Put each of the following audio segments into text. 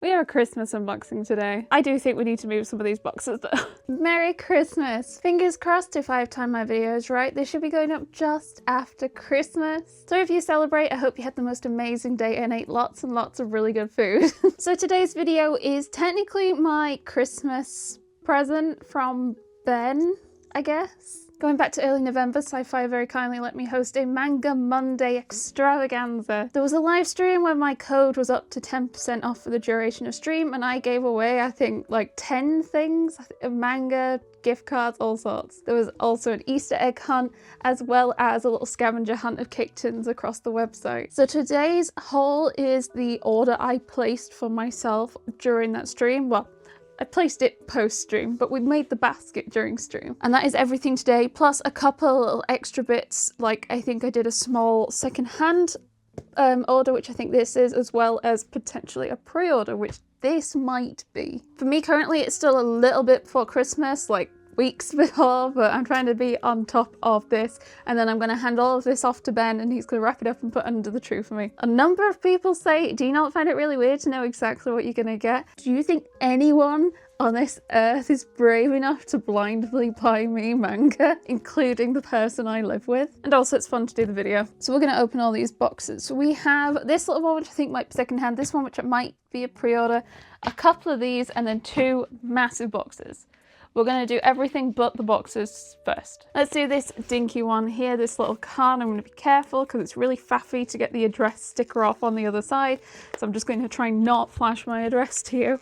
We are a Christmas unboxing today. I do think we need to move some of these boxes though. Merry Christmas! Fingers crossed if I've timed my videos right, they should be going up just after Christmas. So if you celebrate, I hope you had the most amazing day and ate lots and lots of really good food. So today's video is technically my Christmas present from Ben, I guess. Going back to early November, SciFier very kindly let me host a Manga Monday extravaganza. There was a live stream where my code was up to 10% off for the duration of stream, and I gave away, I think, like 10 things, manga, gift cards, all sorts. There was also an Easter egg hunt, as well as a little scavenger hunt of Caketinz across the website. So today's haul is the order I placed for myself during that stream. Well, I placed it post-stream, but we made the basket during stream. And that is everything today, plus a couple little extra bits, like I think I did a small secondhand order, which I think this is, as well as potentially a pre-order, which this might be. For me currently, it's still a little bit before Christmas, like weeks before, but I'm trying to be on top of this, and then I'm going to hand all of this off to Ben and he's going to wrap it up and put it under the tree for me. A number of people say, do you not find it really weird to know exactly what you're going to get? Do you think anyone on this earth is brave enough to blindly buy me manga, including the person I live with? And also it's fun to do the video. So we're going to open all these boxes. We have this little one, which I think might be secondhand, this one which might be a pre-order, a couple of these, and then two massive boxes. We're going to do everything but the boxes first. Let's do this dinky one here, this little card. I'm going to be careful because it's really faffy to get the address sticker off on the other side. So I'm just going to try and not flash my address to you.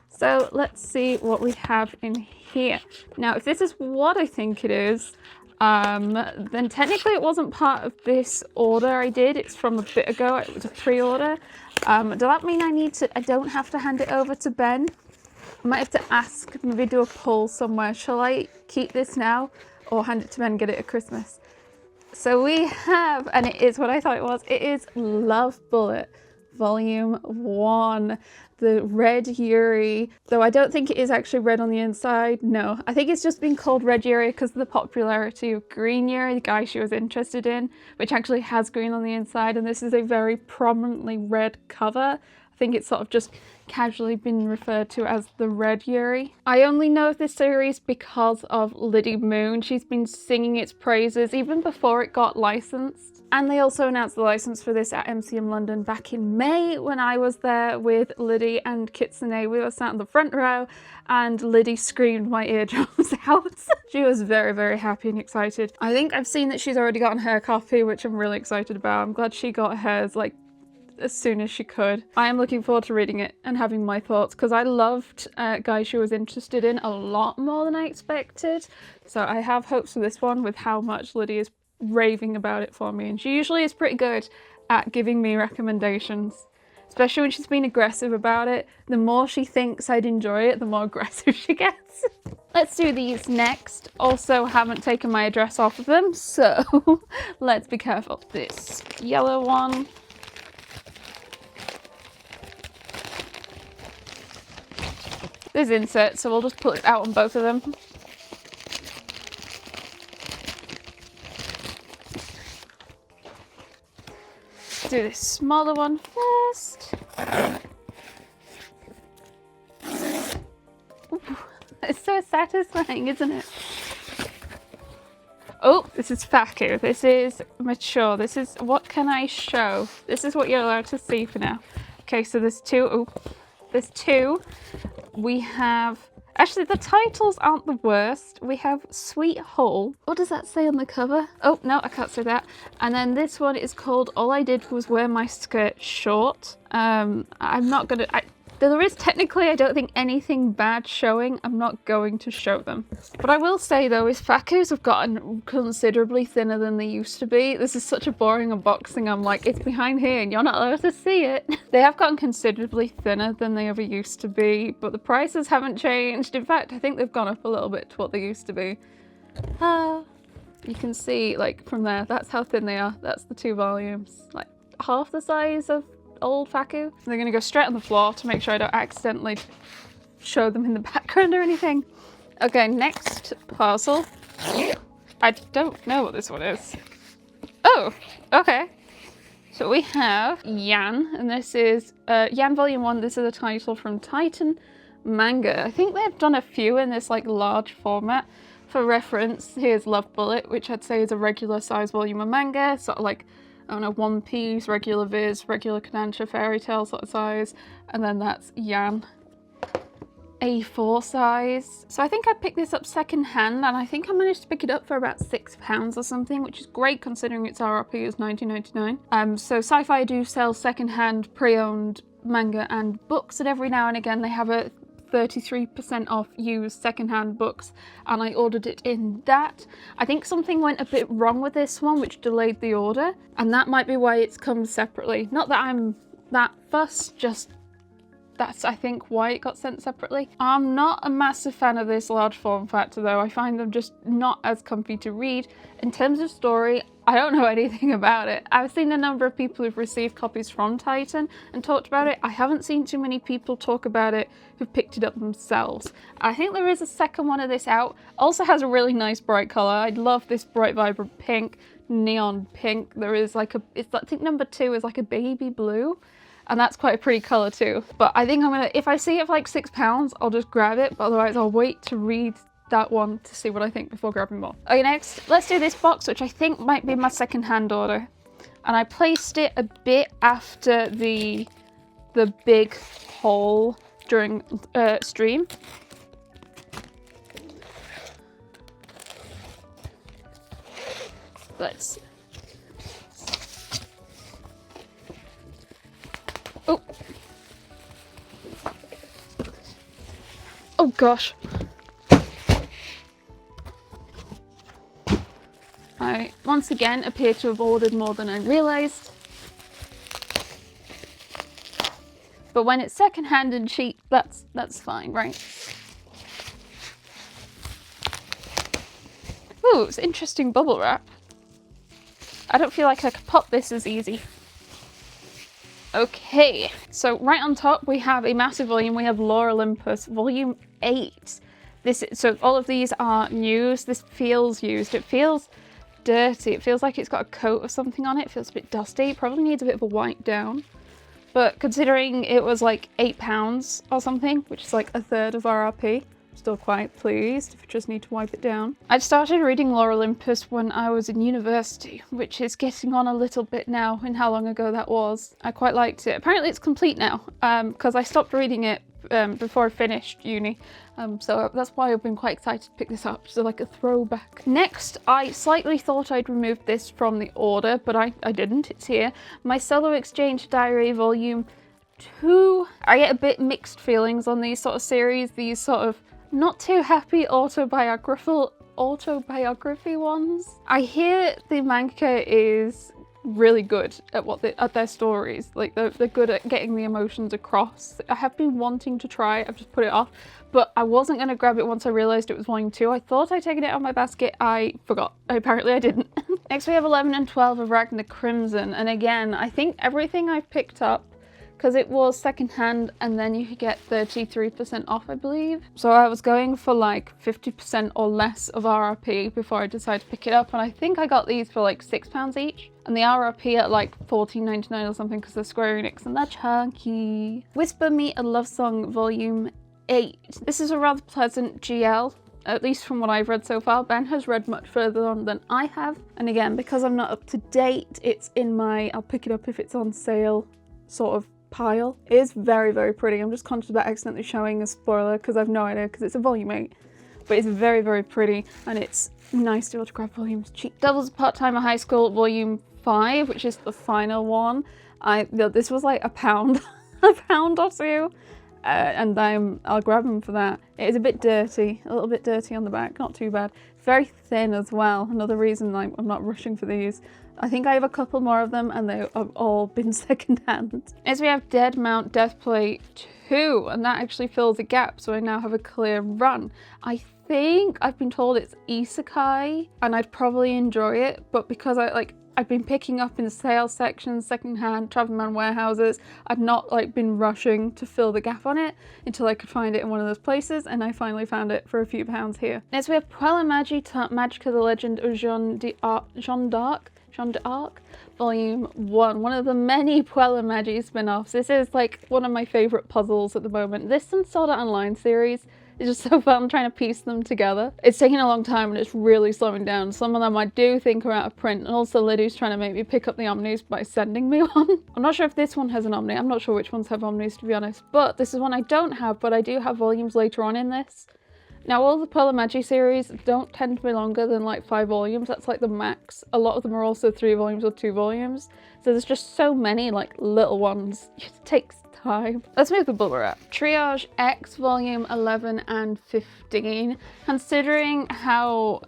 So let's see what we have in here. Now, if this is what I think it is, then technically it wasn't part of this order I did. It's from a bit ago. It was a pre-order. Does that mean I don't have to hand it over to Ben? I might have to ask, maybe do a poll somewhere. Shall I keep this now or hand it to Ben and get it at Christmas? So we have, and it is what I thought it was, it is Love Bullet Volume 1, the red Yuri, though I don't think it is actually red on the inside. No, I think it's just been called red Yuri because of the popularity of green Yuri, the guy she was interested in, which actually has green on the inside, and this is a very prominently red cover. I think it's sort of just casually been referred to as the red Yuri. I only know of this series because of Liddy Moon. She's been singing its praises even before it got licensed. And they also announced the license for this at MCM London back in May when I was there with Liddy and Kitsune. We were sat in the front row and Liddy screamed my eardrums out. She was very, very happy and excited. I think I've seen that she's already gotten her copy, which I'm really excited about. I'm glad she got hers like as soon as she could. I am looking forward to reading it and having my thoughts because I loved Guy she was interested in a lot more than I expected. So I have hopes for this one with how much Liddy is raving about it for me, and she usually is pretty good at giving me recommendations, especially when she's been aggressive about it. The more she thinks I'd enjoy it, the more aggressive she gets. Let's do these next. Also haven't taken my address off of them, so let's be careful. This yellow one. There's inserts, so we'll just put it out on both of them. Let's do this smaller one first. Ooh, it's so satisfying, isn't it? Oh, this is Faku. This is mature. This is, what can I show? This is what you're allowed to see for now. Okay, so there's two. Oh, there's two. We have, actually the titles aren't the worst. We have Sweet Hole. What does that say on the cover? Oh, no, I can't say that. And then this one is called All I Did Was Wear My Skirt Short. I'm not gonna, there is technically, I don't think, anything bad showing. I'm not going to show them. What I will say though is Fakus have gotten considerably thinner than they used to be. This is such a boring unboxing. I'm like, it's behind here and you're not allowed to see it. They have gotten considerably thinner than they ever used to be, but the prices haven't changed. In fact, I think they've gone up a little bit to what they used to be. You can see, like, from there, that's how thin they are. That's the two volumes. Like, half the size of old Faku. They're gonna go straight on the floor to make sure I don't accidentally show them in the background or anything. Okay, next parcel. I don't know what this one is. Oh, okay. So we have Yan, and this is Yan Volume 1. This is a title from Titan Manga. I think they've done a few in this like large format. For reference, here's Love Bullet, which I'd say is a regular size volume of manga, sort of like, I don't know, One Piece, regular Viz, regular Kodansha Fairy Tail sort of size, and then that's Yan. A4 size. So I think I picked this up secondhand, and I think I managed to pick it up for about £6 or something, which is great considering its RRP is £19.99. So SciFier do sell secondhand pre-owned manga and books, and every now and again they have a 33% off used secondhand books, and I ordered it in that. I think something went a bit wrong with this one, which delayed the order, and that might be why it's come separately. Not that I'm that fussed, just that's, I think, why it got sent separately. I'm not a massive fan of this large form factor though. I find them just not as comfy to read. In terms of story, I don't know anything about it. I've seen a number of people who've received copies from Titan and talked about it. I haven't seen too many people talk about it who've picked it up themselves. I think there is a second one of this out. Also has a really nice bright colour. I love this bright vibrant pink, neon pink. There is like a, it's, I think number 2 is like a baby blue. And that's quite a pretty colour too. But I think I'm gonna, if I see it for like £6, I'll just grab it. But otherwise I'll wait to read that one to see what I think before grabbing more. Okay, next, let's do this box, which I think might be my second-hand order. And I placed it a bit after the big haul during stream. Let's... Oh. Oh gosh. I once again appear to have ordered more than I realised. But when it's second-hand and cheap, that's fine, right? Ooh, it's interesting bubble wrap. I don't feel like I could pop this as easy. Okay, so right on top we have a massive volume. We have Lore Olympus, volume 8. So all of these are news. This feels used. It feels dirty. It feels like it's got a coat of something on it. It feels a bit dusty. It probably needs a bit of a wipe down. But considering it was like £8 or something, which is like a third of RRP, still quite pleased if you just need to wipe it down. I started reading Lore Olympus when I was in university, which is getting on a little bit now in how long ago that was. I quite liked it. Apparently it's complete now, because I stopped reading it before I finished uni. So that's why I've been quite excited to pick this up, so like a throwback. Next, I slightly thought I'd removed this from the order, but I didn't, it's here. My Solo Exchange Diary Volume 2. I get a bit mixed feelings on these sort of series, these sort of not too happy autobiography ones. I hear the manga is really good at their stories. Like they're good at getting the emotions across. I have been wanting to try it, I've just put it off, but I wasn't going to grab it once I realised it was volume 2. I thought I'd taken it out of my basket, I forgot. Apparently I didn't. Next we have 11 and 12 of Ragnar Crimson, and again, I think everything I've picked up, because it was secondhand and then you could get 33% off, I believe. So I was going for like 50% or less of RRP before I decided to pick it up, and I think I got these for like £6 each. And the RRP at like $14.99 or something because they're Square Enix and they're chunky. Whisper Me a Love Song Volume 8. This is a rather pleasant GL, at least from what I've read so far. Ben has read much further on than I have. And again, because I'm not up to date, it's in my I'll pick it up if it's on sale sort of pile. It is very, very pretty. I'm just conscious about accidentally showing a spoiler because I've no idea because it's a volume 8. But it's very, very pretty and it's nice to be able to grab volumes cheap. Devils Part-Timer High School Volume 5, which is the final one. This was like £1, a pound or two. And I'll grab them for that. It is a bit dirty, a little bit dirty on the back, not too bad. Very thin as well, another reason I'm not rushing for these. I think I have a couple more of them and they have all been secondhand. Next we have Dead Mount Deathplay 2, and that actually fills a gap, so I now have a clear run. I think I've been told it's isekai and I'd probably enjoy it, but because I've been picking up in sales sections, secondhand, Travelman warehouses. I'd not been rushing to fill the gap on it until I could find it in one of those places, and I finally found it for a few pounds here. Next we have Puella Magica, the Legend of Jeanne d'Arc Jeanne d'Arc, Volume 1, one of the many Puella Magi spin-offs. This is like one of my favourite puzzles at the moment. This and Sword Art Online series is just so fun trying to piece them together. It's taking a long time and it's really slowing down. Some of them I do think are out of print, and also Liddy's trying to make me pick up the Omnis by sending me one. I'm not sure if this one has an Omni. I'm not sure which ones have Omnis, to be honest, but this is one I don't have, but I do have volumes later on in this. Now, all the Puella Magi series don't tend to be longer than like 5 volumes. That's like the max. A lot of them are also 3 volumes or 2 volumes. So there's just so many like little ones. It takes time. Let's move the bubble wrap. Triage X Volume 11 and 15. Considering how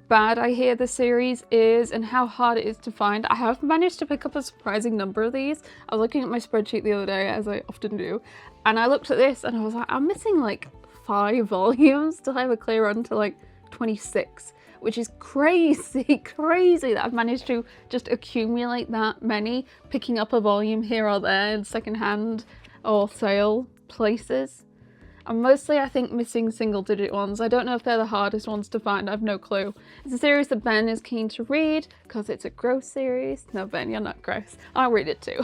bad I hear the series is and how hard it is to find, I have managed to pick up a surprising number of these. I was looking at my spreadsheet the other day, as I often do, and I looked at this and I was like, I'm missing like 5 volumes till I have a clear run to like 26, which is crazy, crazy that I've managed to just accumulate that many, picking up a volume here or there in secondhand or sale places. I'm mostly, I think, missing single-digit ones. I don't know if they're the hardest ones to find. I've no clue. It's a series that Ben is keen to read because it's a gross series. No, Ben, you're not gross. I'll read it too.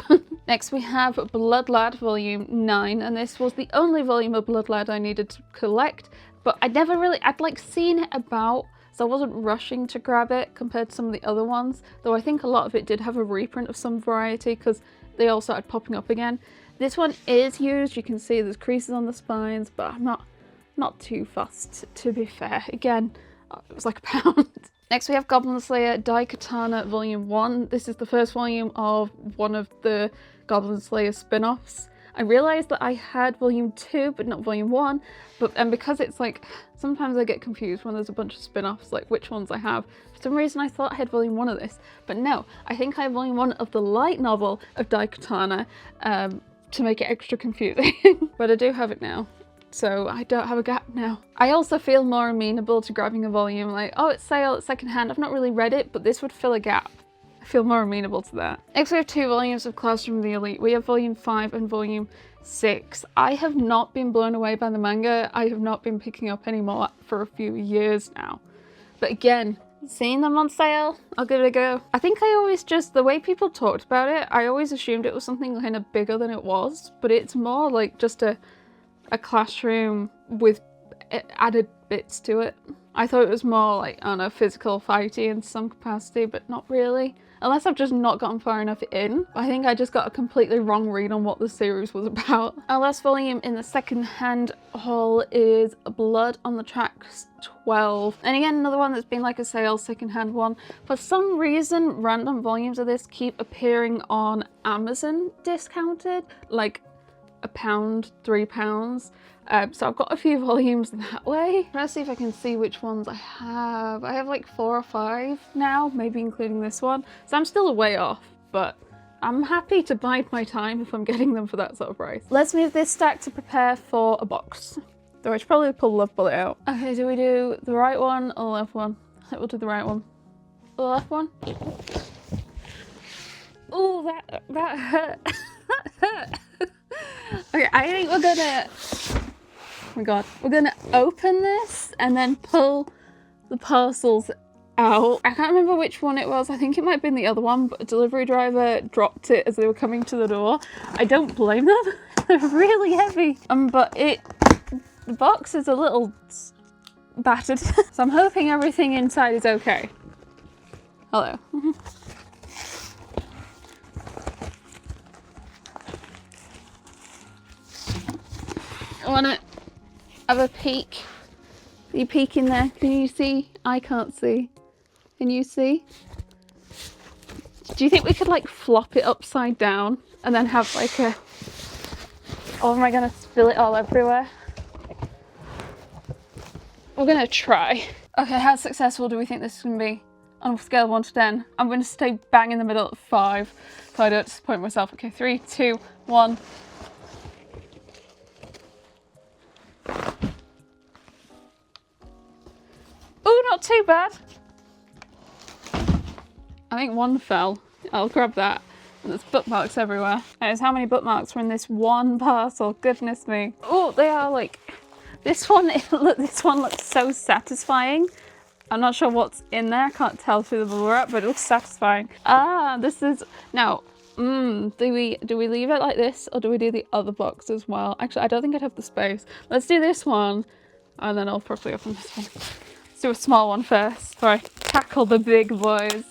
Next, we have Blood Lad Volume 9, and this was the only volume of Blood Lad I needed to collect, but I'd like seen it about, so I wasn't rushing to grab it compared to some of the other ones, though I think a lot of it did have a reprint of some variety because they all started popping up again. This one is used, you can see there's creases on the spines, but I'm not too fussed, to be fair. Again, it was like £1. Next we have Goblin Slayer Daikatana Volume 1. This is the first volume of one of the Goblin Slayer spin-offs. I realised that I had Volume 2 but not Volume 1, and because it's like, sometimes I get confused when there's a bunch of spin-offs, like which ones I have. For some reason I thought I had Volume 1 of this, but no, I think I have Volume 1 of the light novel of Daikatana, to make it extra confusing. But I do have it now, so I don't have a gap now. I also feel more amenable to grabbing a volume like, oh, it's sale, it's secondhand, I've not really read it, but this would fill a gap. I feel more amenable to that. Next we have 2 volumes of Classroom of the Elite. We have Volume 5 and Volume 6. I have not been blown away by the manga. I have not been picking up any more for a few years now. But again, seeing them on sale, I'll give it a go. I think I always just, the way people talked about it, I always assumed it was something kind of bigger than it was, but it's more like just a classroom with added bits to it. I thought it was more like, I don't know, physical fighty in some capacity, but not really. Unless I've just not gotten far enough in. I think I just got a completely wrong read on what the series was about. Our last volume in the second-hand haul is Blood on the Tracks 12. And again, another one that's been like a sale second-hand one. For some reason, random volumes of this keep appearing on Amazon discounted, like £1, £3. So I've got a few volumes that way. Let's see if I can see which ones I have. I have like 4 or 5 now, maybe including this one. So I'm still a way off, but I'm happy to bide my time if I'm getting them for that sort of price. Let's move this stack to prepare for a box. Though I should probably pull the left bullet out. Okay, do we do the right one or the left one? I think we'll do the right one. The left one? Oh, that hurt. That hurt. Okay, I think we're gonna, oh my god, we're gonna open this and then pull the parcels out. I can't remember which one it was. I think it might have been the other one, but a delivery driver dropped it as they were coming to the door. I don't blame them. They're really heavy. But the box is a little battered. So I'm hoping everything inside is okay. Hello. I want to have a peek. Are you peeking there? Can you see? I can't see. Can you see? Do you think we could like flop it upside down and then have like a... Oh, am I going to spill it all everywhere? We're going to try. Okay, how successful do we think this is going to be? On a scale of 1 to 10. I'm going to stay bang in the middle at 5 so I don't disappoint myself. Okay, 3, 2, 1. Oh, not too bad. I think one fell. I'll grab that. And there's bookmarks everywhere. There's how many bookmarks were in this one parcel. Goodness me. Oh, they are like... This one looks so satisfying. I'm not sure what's in there. I can't tell through the bubble wrap, but it looks satisfying. Ah, this is now. Do we leave it like this, or do we do the other box as well? Actually, I don't think I'd have the space. Let's do this one, and then I'll probably open this one. Let's do a small one first before I tackle the big boys.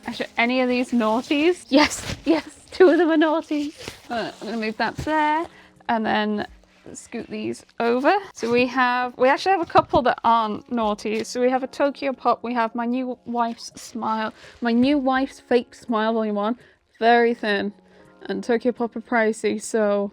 Actually, any of these naughties? Yes, yes, 2 of them are naughty. I'm gonna move that there, and then scoot these over. So we actually have a couple that aren't naughty. So we have a Tokyo Pop, we have my new wife's smile, my new wife's fake smile volume 1, very thin, and Tokyo Pop are pricey, so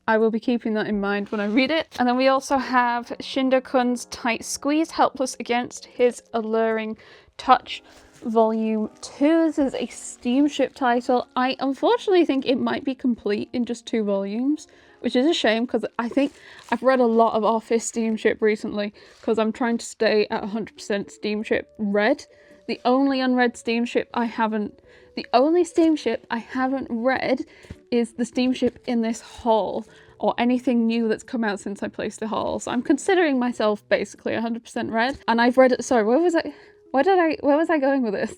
I will be keeping that in mind when I read it. And then we also have Shindo-kun's Tight Squeeze, Helpless Against His Alluring Touch Volume 2. This is a steamship title. I unfortunately think it might be complete in just 2 volumes, which is a shame because I think I've read a lot of Office Steamship recently because I'm trying to stay at 100% Steamship read. The only unread steamship I haven't read is the steamship in this haul, or anything new that's come out since I placed the haul. So I'm considering myself basically 100% read, and I've read it. Sorry, where was I going with this?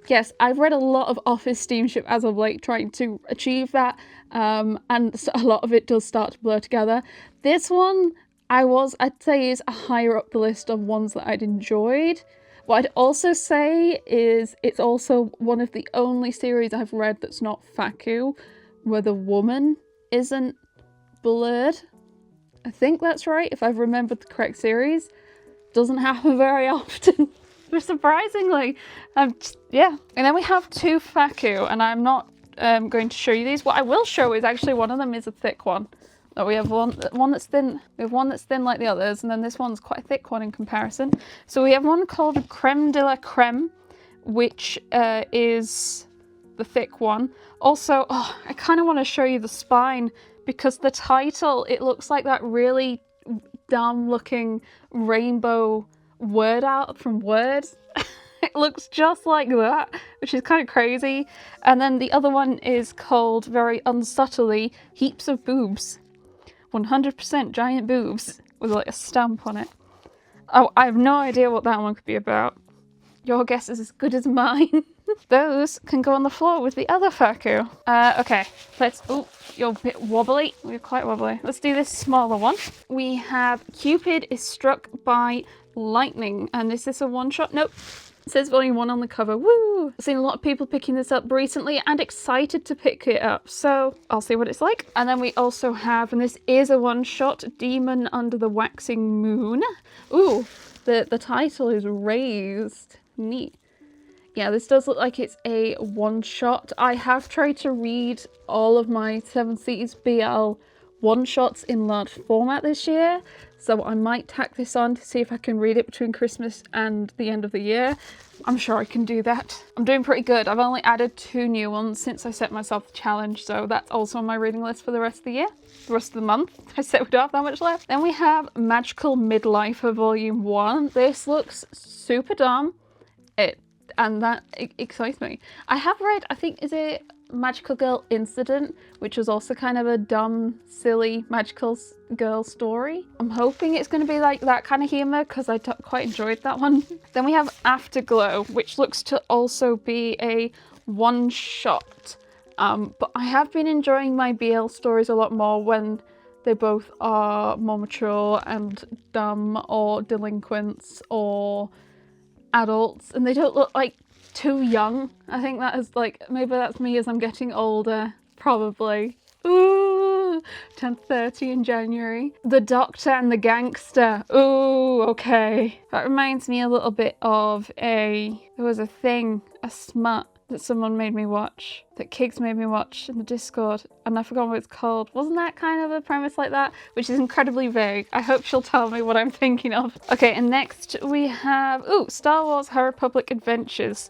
Yes, I've read a lot of Office Steamship as of late, trying to achieve that, and so a lot of it does start to blur together. This one, I'd say is higher up the list of ones that I'd enjoyed. What I'd also say is it's also one of the only series I've read that's not Faku, where the woman isn't blurred. I think that's right, if I've remembered the correct series. Doesn't happen very often. Surprisingly, yeah. And then we have 2 Faku, and I'm not going to show you these. What I will show is actually one of them is a thick one. So we have one that's thin. We have one that's thin like the others, and then this one's quite a thick one in comparison. So we have one called Creme de la Creme, which is the thick one. Also, I kind of want to show you the spine because the title, it looks like that really dumb looking rainbow word out from Word. It looks just like that, which is kind of crazy. And then the other one is called, very unsubtly, Heaps of Boobs. 100% giant boobs with like a stamp on it. Oh, I have no idea what that one could be about. Your guess is as good as mine. Those can go on the floor with the other Faku. Okay, oh, you're a bit wobbly. You're quite wobbly. Let's do this smaller one. We have Cupid is Struck by Lightning, and is this a one-shot? Nope. It says volume 1 on the cover. Woo! I've seen a lot of people picking this up recently and excited to pick it up, so I'll see what it's like. And then we also have, and this is a one-shot, Demon Under the Waxing Moon. Ooh, the title is Raised. Neat. Yeah, this does look like it's a one-shot. I have tried to read all of my 7 Seas BL one-shots in large format this year, so I might tack this on to see if I can read it between Christmas and the end of the year. I'm sure I can do that. I'm doing pretty good. I've only added 2 new ones since I set myself the challenge, so that's also on my reading list for the rest of the year. The rest of the month. I said we don't have that much left. Then we have Magical Midlifer Volume 1. This looks super dumb. And that excites me. I have read, I think, is it Magical Girl Incident, which was also kind of a dumb, silly magical girl story. I'm hoping it's going to be like that kind of humour because I quite enjoyed that one. Then we have Afterglow, which looks to also be a one-shot. But I have been enjoying my BL stories a lot more when they both are more mature and dumb or delinquents or adults, and they don't look like too young. I think that is like, maybe that's me as I'm getting older, probably. Ooh, turned 30 in January. The Doctor and the Gangster. Ooh, okay. That reminds me a little bit of there was a thing, a smut that someone made me watch, that Kigs made me watch in the Discord, and I forgot what it's called. Wasn't that kind of a premise like that? Which is incredibly vague. I hope she'll tell me what I'm thinking of. Okay, and next we have, Star Wars High Republic Adventures.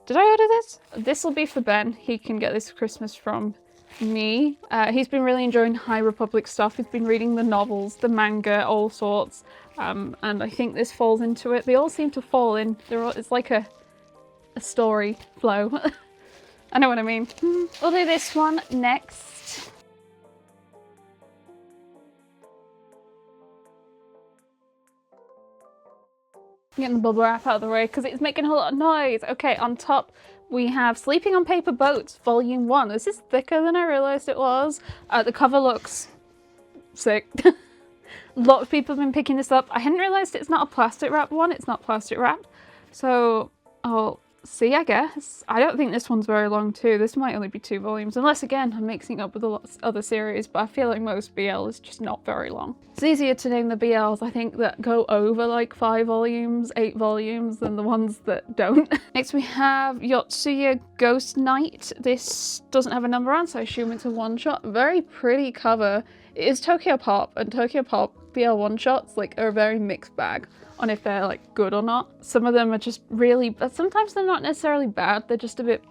Did I order this? This will be for Ben. He can get this for Christmas from me. He's been really enjoying High Republic stuff. He's been reading the novels, the manga, all sorts. And I think this falls into it. They all seem to fall in. It's like a story flow. I know what I mean. We'll do this one next. Getting the bubble wrap out of the way because it's making a lot of noise. Okay, on top we have Sleeping on Paper Boats, Volume 1. This is thicker than I realised it was. The cover looks sick. A lot of people have been picking this up. I hadn't realised it's not a plastic wrap one. It's not plastic wrapped. So I'll see, I guess. I don't think this one's very long too. This might only be 2 volumes, unless again I'm mixing it up with a lot of other series, but I feel like most BL is just not very long. It's easier to name the BLs, I think, that go over like 5 volumes, 8 volumes than the ones that don't. Next we have Yotsuya Ghost Knight. This doesn't have a number on, so I assume it's a one-shot. Very pretty cover. It is Tokyo Pop, and Tokyo Pop BL one-shots like are a very mixed bag on if they're like good or not. Some of them are just really, but sometimes they're not necessarily bad, they're just a bit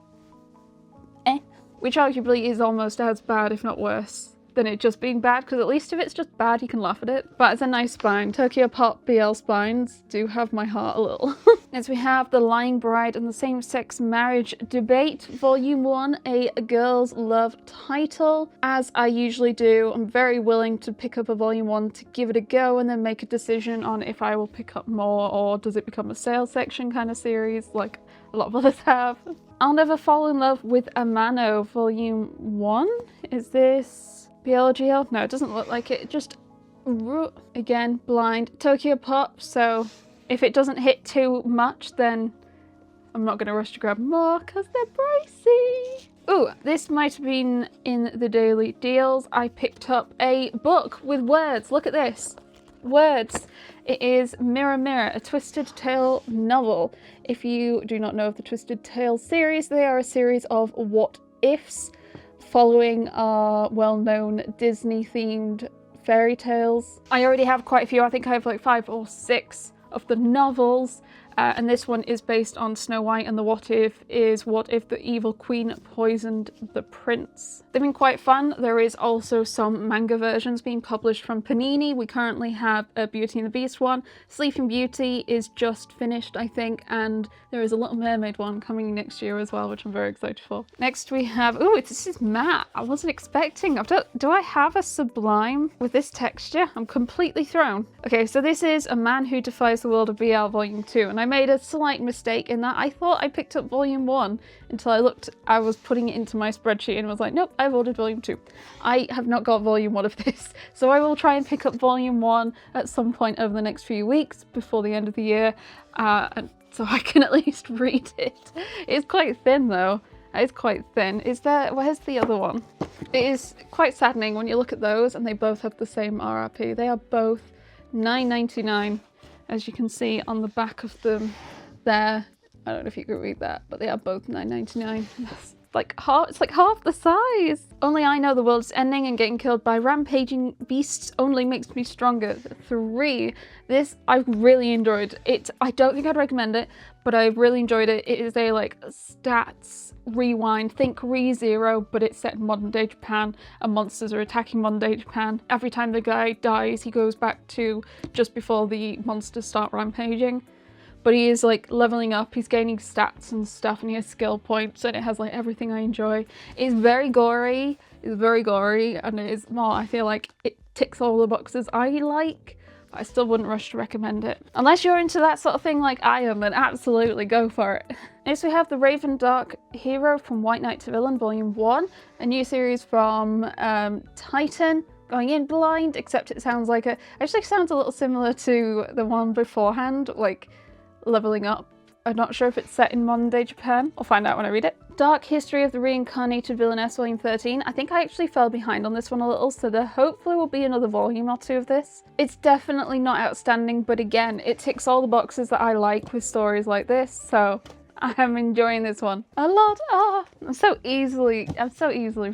which arguably is almost as bad, if not worse, than it just being bad, because at least if it's just bad you can laugh at it. But it's a nice spine. Tokyo Pop BL spines do have my heart a little. Next we have The Lying Bride and the Same-Sex Marriage Debate, Volume 1, a girls' love title. As I usually do, I'm very willing to pick up a Volume 1 to give it a go and then make a decision on if I will pick up more or does it become a sales section kind of series like a lot of others have. I'll Never Fall in Love with Amano, Volume 1. Is this BLGL? No, it doesn't look like it. Just, again, blind. Tokyo Pop, so if it doesn't hit too much, then I'm not going to rush to grab more because they're pricey. Ooh, this might have been in the daily deals. I picked up a book with words. Look at this. Words. It is Mirror Mirror, a Twisted Tale novel. If you do not know of the Twisted Tale series, they are a series of what ifs following our well-known Disney-themed fairy tales. I already have quite a few. I think I have like 5 or 6 of the novels, and this one is based on Snow White, and the what if is what if the evil queen poisoned the prince. They've been quite fun. There is also some manga versions being published from Panini. We currently have a Beauty and the Beast one. Sleeping Beauty is just finished, I think, and there is a Little Mermaid one coming next year as well, which I'm very excited for. Next we have, ooh, this is matte. I wasn't expecting. Do I have a Sublime with this texture? I'm completely thrown. Okay, so this is A Man Who Defies the World of BL Volume 2, and I made a slight mistake in that I thought I picked up Volume 1 until I was putting it into my spreadsheet and was like, nope, I've ordered Volume 2. I have not got Volume 1 of this, so I will try and pick up Volume 1 at some point over the next few weeks before the end of the year, and so I can at least read it. It's quite thin though. It's quite thin. Where's the other one? It is quite saddening when you look at those and they both have the same RRP. They are both $9.99, as you can see on the back of them there. I don't know if you can read that, but they are both $9.99. It's like half the size. Only I Know the World is Ending and Getting Killed by Rampaging Beasts Only Makes Me Stronger 3. This I really enjoyed. I don't think I'd recommend it, but I really enjoyed it. It is a like stats rewind, think ReZero, but it's set in modern day Japan and monsters are attacking modern day Japan. Every time the guy dies, he goes back to just before the monsters start rampaging. But he is like leveling up, he's gaining stats and stuff, and he has skill points, and it has like everything I enjoy. It's very gory, and it is more, I feel like it ticks all the boxes I like, but I still wouldn't rush to recommend it. Unless you're into that sort of thing like I am, then absolutely go for it. Next we have The Raven Dark Hero from White Knight to Villain, Volume 1, a new series from Titan. Going in blind, except it sounds like actually sounds a little similar to the one beforehand, like leveling up. I'm not sure if it's set in modern day Japan. I'll find out when I read it. Dark History of the Reincarnated Villainess, Volume 13. I think I actually fell behind on this one a little, so there hopefully will be another volume or 2 of this. It's definitely not outstanding, but again, it ticks all the boxes that I like with stories like this, so I'm enjoying this one a lot. I'm so easily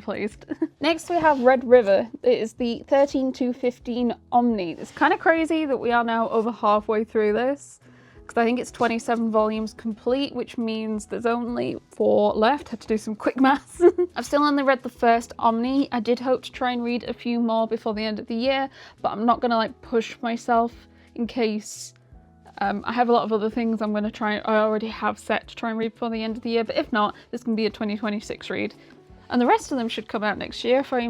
pleased. Next we have Red River. It is the 13 to 15 Omni. It's kind of crazy that we are now over halfway through this, because I think it's 27 volumes complete, which means there's only 4 left. Had to do some quick maths. I've still only read the first Omni. I did hope to try and read a few more before the end of the year, but I'm not gonna like push myself in case I have a lot of other things I'm gonna try. I already have set to try and read before the end of the year, but if not, this can be a 2026 read. And the rest of them should come out next year if I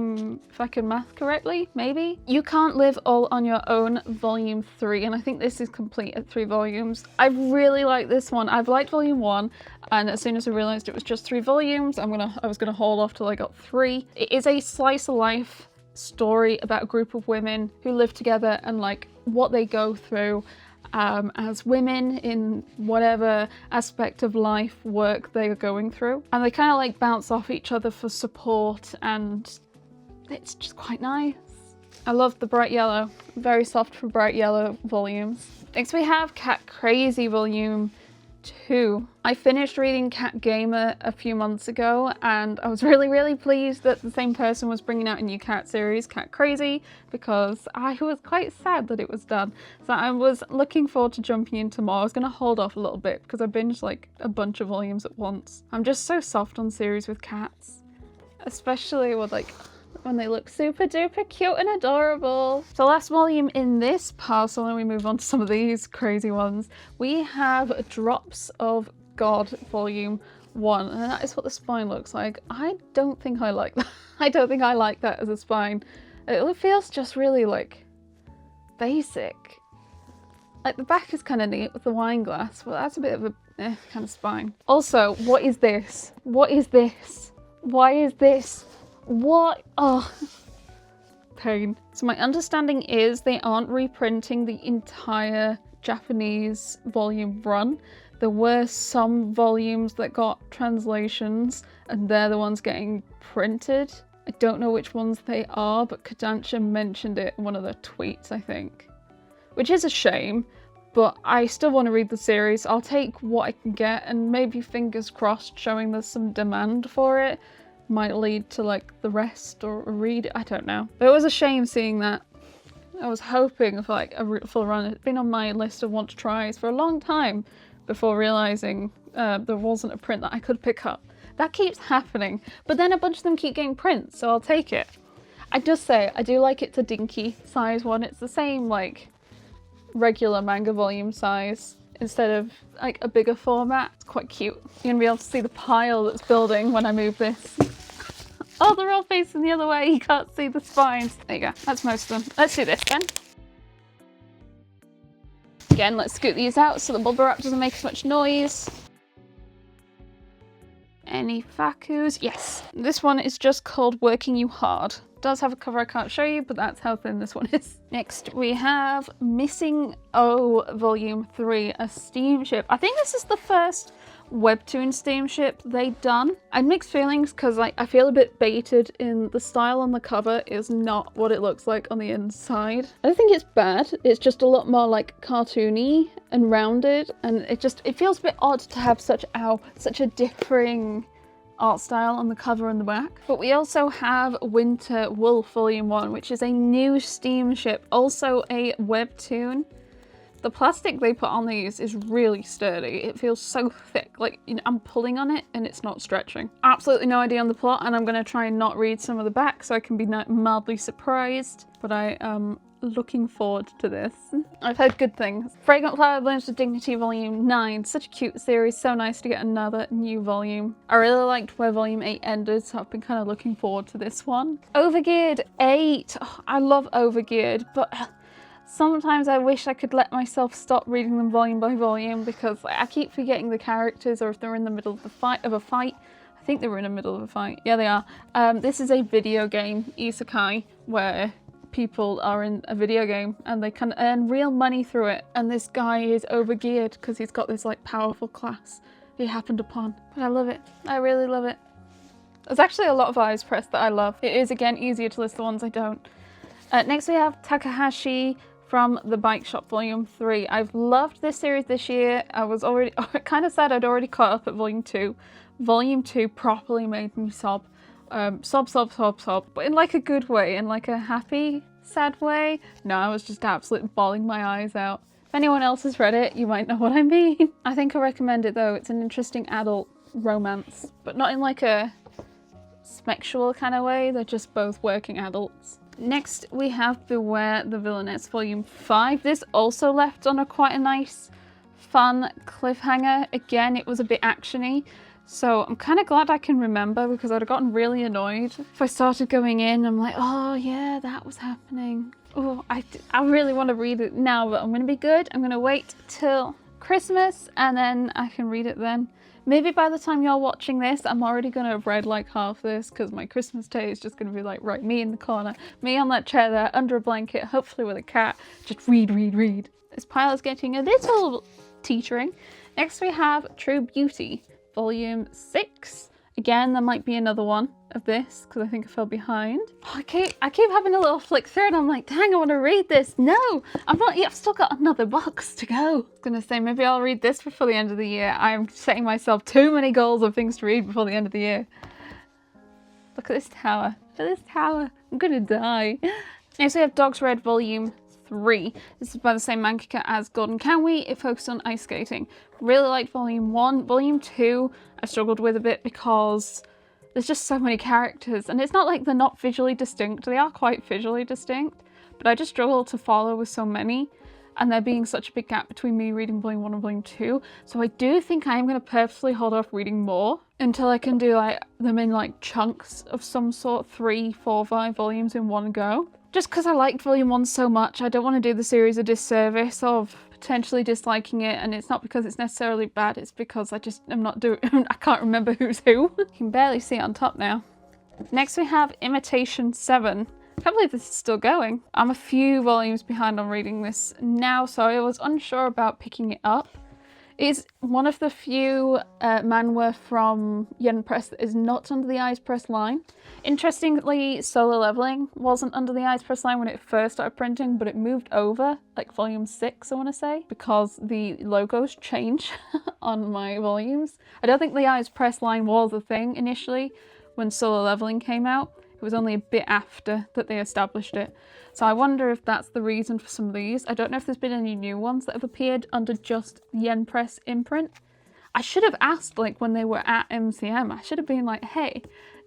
can math correctly, maybe. You Can't Live All on Your Own, Volume 3, and I think this is complete at 3 volumes. I really like this one. I've liked Volume 1, and as soon as I realised it was just 3 volumes, I was gonna hold off till I got 3. It is a slice of life story about a group of women who live together and like what they go through as women in whatever aspect of life work they are going through, and they kind of like bounce off each other for support, and it's just quite nice. I love the bright yellow, very soft for bright yellow volumes. Next we have Cat Crazy Volume 2. I finished reading Cat Gamer a few months ago, and I was really pleased that the same person was bringing out a new cat series, Cat Crazy, because I was quite sad that it was done. So I was looking forward to jumping into more. I was going to hold off a little bit because I binged like a bunch of volumes at once. I'm just so soft on series with cats, especially with like when they look super duper cute and adorable. So last volume in this parcel, and we move on to some of these crazy ones, we have Drops of God Volume 1, and that is what the spine looks like. I don't think I like that. I don't think I like that as a spine. It feels just really like basic. Like the back is kind of neat with the wine glass, but that's a bit of a kind of spine. Also, what is this? What is this? Why is this? What? Oh, pain. So my understanding is they aren't reprinting the entire Japanese volume run. There were some volumes that got translations, and they're the ones getting printed. I don't know which ones they are, but Kodansha mentioned it in one of their tweets, I think. Which is a shame, but I still want to read the series. I'll take what I can get, and maybe fingers crossed showing there's some demand for it might lead to like the rest or a read. I don't know. But it was a shame seeing that. I was hoping for like a full run. It's been on my list of want to tries for a long time before realising there wasn't a print that I could pick up. That keeps happening, but then a bunch of them keep getting prints, so I'll take it. I just say, I do like it's a dinky size one. It's the same like regular manga volume size instead of like a bigger format. It's quite cute. You're gonna be able to see the pile that's building when I move this. Oh, they're all facing the other way. You can't see the spines. There you go. That's most of them. Let's do this then. Again, let's scoot these out so the bubble wrap doesn't make as much noise. Any Fakus? Yes. This one is just called Working You Hard. It does have a cover I can't show you, but that's how thin this one is. Next we have Missing O Volume 3, a steamship. I think this is the first webtoon steamship they've done. I had mixed feelings because like I feel a bit baited in the style on the cover is not what it looks like on the inside. I don't think it's bad, it's just a lot more like cartoony and rounded, and it feels a bit odd to have such a differing art style on the cover and the back. But we also have Winter Wolf Volume 1, which is a new steamship, also a webtoon. The plastic they put on these is really sturdy. It feels so thick, like, you know, I'm pulling on it and it's not stretching. Absolutely no idea on the plot, and I'm going to try and not read some of the back so I can be mildly surprised, but I am looking forward to this. I've heard good things. Fragrant Flower Blooms with Dignity Volume 9. Such a cute series, so nice to get another new volume. I really liked where Volume 8 ended, so I've been kind of looking forward to this one. Overgeared 8. Oh, I love Overgeared, but sometimes I wish I could let myself stop reading them volume by volume because I keep forgetting the characters, or if they're in the middle of a fight. I think they were in the middle of a fight. Yeah, they are. This is a video game isekai where people are in a video game and they can earn real money through it, and this guy is overgeared because he's got this like powerful class he happened upon. But I love it. I really love it. There's actually a lot of eyes pressed that I love. It is again easier to list the ones I don't. Next we have Takahashi from the Bike Shop Volume 3. I've loved this series this year. I was already kind of sad I'd already caught up at Volume 2. Volume 2 properly made me sob. Sob, but in like a good way, in like a happy, sad way. No, I was just absolutely bawling my eyes out. If anyone else has read it, you might know what I mean. I think I recommend it though. It's an interesting adult romance, but not in like a sexual kind of way. They're just both working adults. Next we have Beware the Villainess Volume 5. This also left on quite a nice, fun cliffhanger. Again, it was a bit actiony. So I'm kind of glad I can remember, because I'd have gotten really annoyed if I started going in. I'm like, oh yeah, that was happening. Oh, I really want to read it now, but I'm going to be good. I'm going to wait till Christmas and then I can read it then. Maybe by the time you're watching this, I'm already going to have read like half this, because my Christmas day is just going to be like, right, me in the corner, me on that chair there, under a blanket, hopefully with a cat, just read, read, read. This pile is getting a little teetering. Next we have True Beauty, Volume 6. Again, there might be another one of this, because I think I fell behind. Oh, I keep having a little flick through and I'm like, dang, I want to read this. No, I'm not yet. I've still got another box to go. I was going to say, maybe I'll read this before the end of the year. I'm setting myself too many goals of things to read before the end of the year. Look at this tower. Look at this tower. I'm going to die. Next we have Dogs Red Volume 3. This is by the same mangaka as Golden Kamuy. It focused on ice skating. Really liked Volume 1. Volume 2 I struggled with a bit because there's just so many characters, and it's not like they're not visually distinct. They are quite visually distinct, but I just struggled to follow with so many, and there being such a big gap between me reading Volume 1 and Volume 2. So I do think I am going to purposely hold off reading more until I can do like them in like chunks of some sort, 3, 4, 5 volumes in one go. Just because I liked Volume 1 so much, I don't want to do the series a disservice of potentially disliking it, and it's not because it's necessarily bad, it's because I can't remember who's who. You can barely see it on top now. Next we have Imitation 7. I can't believe this is still going. I'm a few volumes behind on reading this now, so I was unsure about picking it up. It's one of the few manhwa from Yen Press that is not under the Eyes Press line. Interestingly, Solo Leveling wasn't under the Eyes Press line when it first started printing, but it moved over, like Volume 6 I want to say, because the logos change on my volumes. I don't think the Eyes Press line was a thing initially when Solo Leveling came out. It was only a bit after that they established it. So I wonder if that's the reason for some of these. I don't know if there's been any new ones that have appeared under just Yen Press imprint. I should have asked, like when they were at MCM, I should have been like, hey,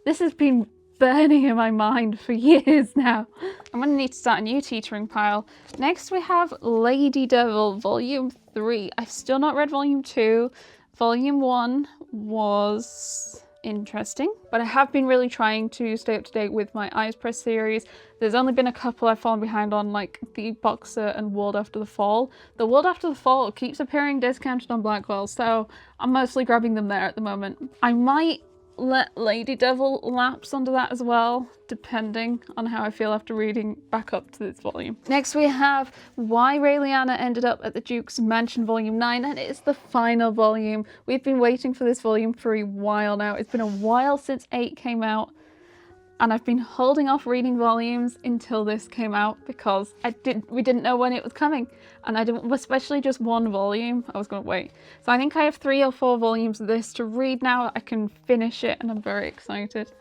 this has been burning in my mind for years now. I'm gonna need to start a new teetering pile. Next we have Lady Devil Volume 3. I've still not read Volume 2. Volume 1 was interesting, but I have been really trying to stay up to date with my Eyes Press series. There's only been a couple I've fallen behind on, like the Boxer and World After the Fall. The World After the Fall keeps appearing discounted on Blackwell, so I'm mostly grabbing them there at the moment. I might let Lady Devil lapse under that as well, depending on how I feel after reading back up to this volume. Next we have Why Raeliana Ended Up at the Duke's Mansion Volume 9, and it's the final volume. We've been waiting for this volume for a while now. It's been a while since 8 came out, and I've been holding off reading volumes until this came out because we didn't know when it was coming, and I didn't, especially just one volume, I was going to wait. So I think I have 3 or 4 volumes of this to read now. I can finish it and I'm very excited.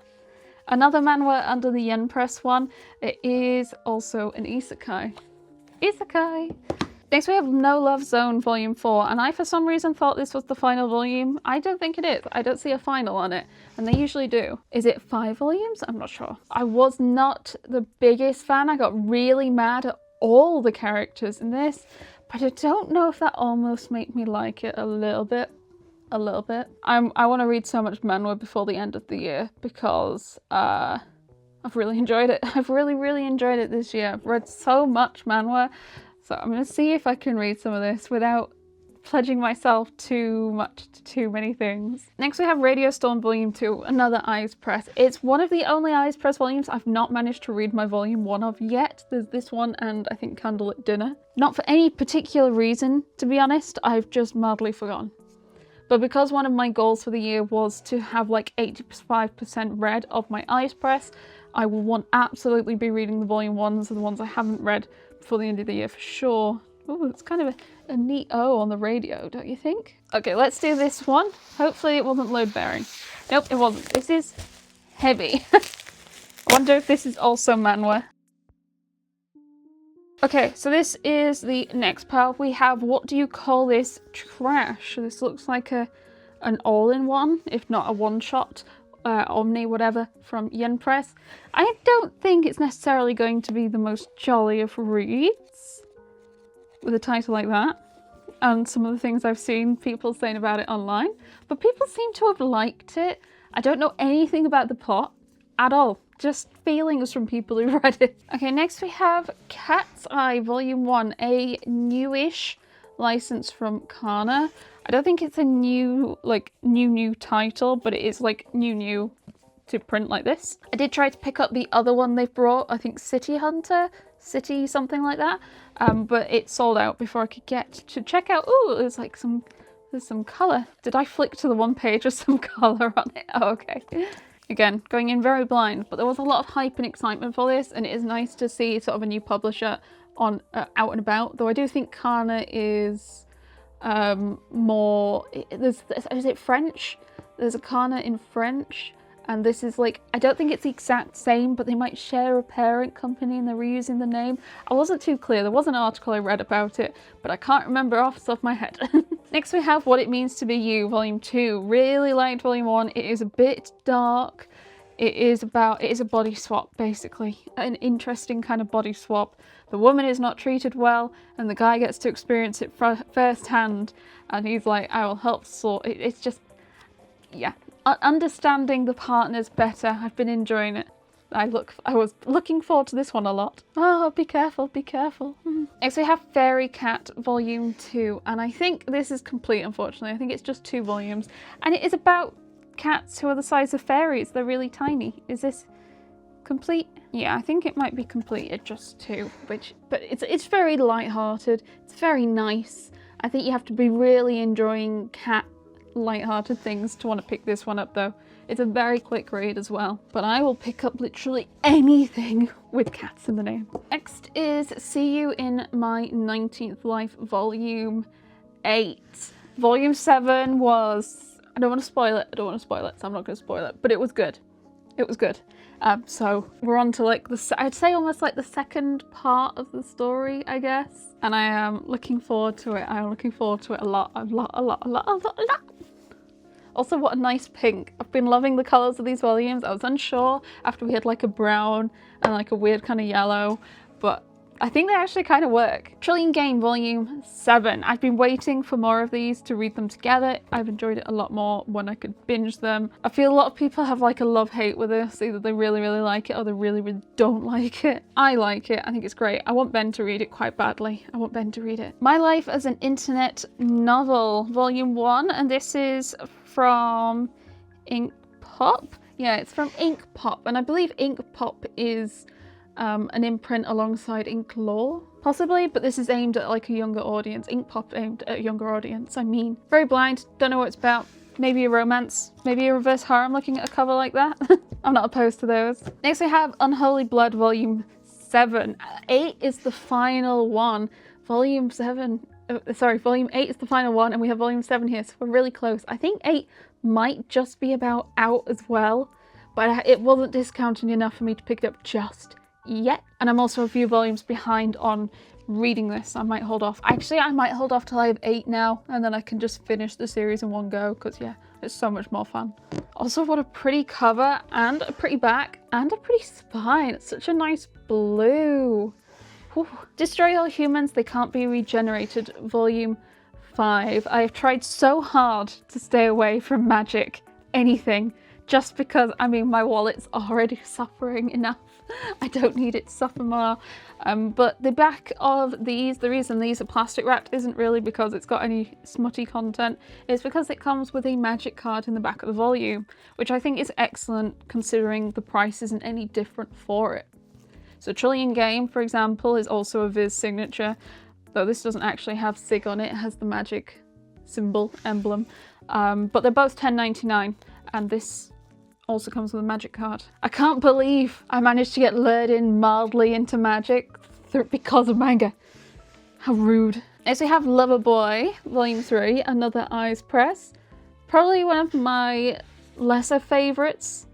Another manhwa under the Yen Press one, it is also an isekai. Isekai! Next we have No Love Zone Volume 4, and I for some reason thought this was the final volume. I don't think it is. I don't see a final on it, and they usually do. Is it 5 volumes? I'm not sure. I was not the biggest fan. I got really mad at all the characters in this, but I don't know if that almost made me like it a little bit. A little bit. I want to read so much manhwa before the end of the year because I've really enjoyed it. I've really enjoyed it this year. I've read so much manhwa. So I'm going to see if I can read some of this without pledging myself too much to too many things. Next we have Radio Storm Volume 2, another Eyes Press. It's one of the only Eyes Press volumes I've not managed to read my Volume 1 of yet. There's this one and I think Candlelit Dinner. Not for any particular reason, to be honest, I've just madly forgotten. But because one of my goals for the year was to have like 85% read of my Eyes Press, I will absolutely be reading the Volume 1s and the ones I haven't read before the end of the year for sure. Oh, it's kind of a neat O on the radio, don't you think? Okay, let's do this one. Hopefully it wasn't load bearing. Nope, it wasn't. This is heavy. I wonder if this is also manhwa. Okay, so this is the next pile. We have What Do You Call This Trash? This looks like an all-in-one, if not a one-shot. Omni, whatever, from Yen Press. I don't think it's necessarily going to be the most jolly of reads with a title like that. and some of the things I've seen people saying about it online, but people seem to have liked it. I don't know anything about the plot at all, just feelings from people who read it. Okay, next we have Cat's Eye Volume 1, a newish license from Kana. I don't think it's a new title, but it is like new to print like this. I did try to pick up the other one they've brought, I think City Hunter, City something like that, but it sold out before I could get to check out. Oh, there's some colour. Did I flick to the one page with some colour on it? Oh, okay. Again, going in very blind, but there was a lot of hype and excitement for this, and it is nice to see sort of a new publisher on out and about, though I do think Kana is more, is it French? There's a Kana in French, and this is like, I don't think it's the exact same, but they might share a parent company and they're reusing the name. I wasn't too clear. There was an article I read about it, but I can't remember off the top of my head. Next we have What It Means to Be You, Volume 2. Really liked Volume 1. It is a bit dark. It is a body swap, basically. An interesting kind of body swap. The woman is not treated well, and the guy gets to experience it firsthand, and he's like, I will help sort it. It's just, yeah. Understanding the partners better. I've been enjoying it. I was looking forward to this one a lot. Oh, be careful, be careful. Next we have Fairy Cat Volume 2, and I think this is complete, unfortunately. I think it's just 2 volumes, and it is about cats who are the size of fairies. They're really tiny. Is this complete? Yeah, I think it might be complete at just 2, but it's very light-hearted. It's very nice. I think you have to be really enjoying cat light-hearted things to want to pick this one up, though. It's a very quick read as well, but I will pick up literally anything with cats in the name. Next is See You in My 19th Life Volume 8. Volume 7 was, I don't want to spoil it, so I'm not going to spoil it, but it was good. It was good. So we're on to like I'd say almost like the second part of the story, I guess. And I am looking forward to it. I'm looking forward to it a lot. Also, what a nice pink. I've been loving the colours of these volumes. I was unsure after we had like a brown and like a weird kind of yellow, but I think they actually kind of work. Trillion Game Volume 7. I've been waiting for more of these to read them together. I've enjoyed it a lot more when I could binge them. I feel a lot of people have like a love-hate with this. Either they really, really like it or they really, really don't like it. I like it. I think it's great. I want Ben to read it quite badly. I want Ben to read it. My Life as an Internet Novel Volume 1, and this is from Ink Pop. Yeah, it's from Ink Pop, and I believe Ink Pop is an imprint alongside Ink Law, possibly, but this is aimed at like a younger audience. Ink Pop aimed at a younger audience, I mean. Very blind, don't know what it's about. Maybe a romance, maybe a reverse harem looking at a cover like that. I'm not opposed to those. Next we have Unholy Blood Volume 7. 8 is the final one. Volume 8 is the final one, and we have Volume 7 here, so we're really close. I think 8 might just be about out as well, but it wasn't discounting enough for me to pick it up just yet. And I'm also a few volumes behind on reading this. I might hold off. Actually, I might hold off till I have 8 now, and then I can just finish the series in one go, because yeah, it's so much more fun. Also, what a pretty cover, and a pretty back, and a pretty spine. It's such a nice blue. Whew. Destroy All Humans, They Can't Be Regenerated, Volume 5. I have tried so hard to stay away from magic, anything, just because, I mean, my wallet's already suffering enough. I don't need it to suffer more. But the back of these, the reason these are plastic wrapped isn't really because it's got any smutty content, it's because it comes with a magic card in the back of the volume, which I think is excellent considering the price isn't any different for it. So Trillion Game, for example, is also a Viz signature, though this doesn't actually have SIG on it, it has the magic symbol, emblem. But they're both $10.99, and this also comes with a magic card. I can't believe I managed to get lured in mildly into magic because of manga. How rude. Next we have Loverboy, Volume 3, another Eyes Press. Probably one of my lesser favourites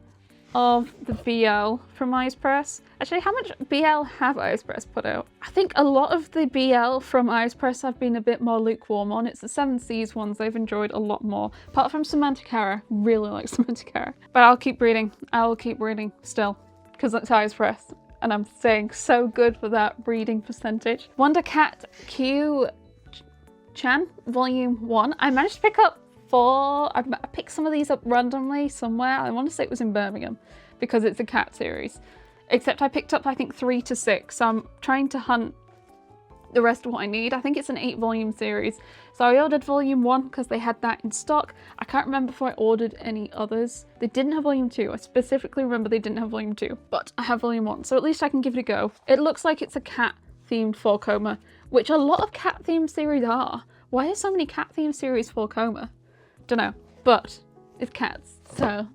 of the BL from Eyes Press. Actually, how much BL have Eyes Press put out? I think a lot of the BL from Eyes Press I've been a bit more lukewarm on. It's the 7 Seas ones I've enjoyed a lot more. Apart from Semantic Error, really like Semantic Error. But I'll keep reading. I will keep reading still, because it's Eyes Press, and I'm saying so good for that reading percentage. Wonder Cat Q Chan, Volume 1. I managed to pick up 4. I picked some of these up randomly somewhere. I want to say it was in Birmingham because it's a cat series. Except I picked up, I think, 3 to 6. So I'm trying to hunt the rest of what I need. I think it's an 8-volume series. So I ordered Volume 1 because they had that in stock. I can't remember if I ordered any others. They didn't have Volume 2. I specifically remember they didn't have Volume 2. But I have Volume 1, so at least I can give it a go. It looks like it's a cat-themed 4-coma, which a lot of cat-themed series are. Why are so many cat-themed series 4-coma? Dunno. But it's cats, so...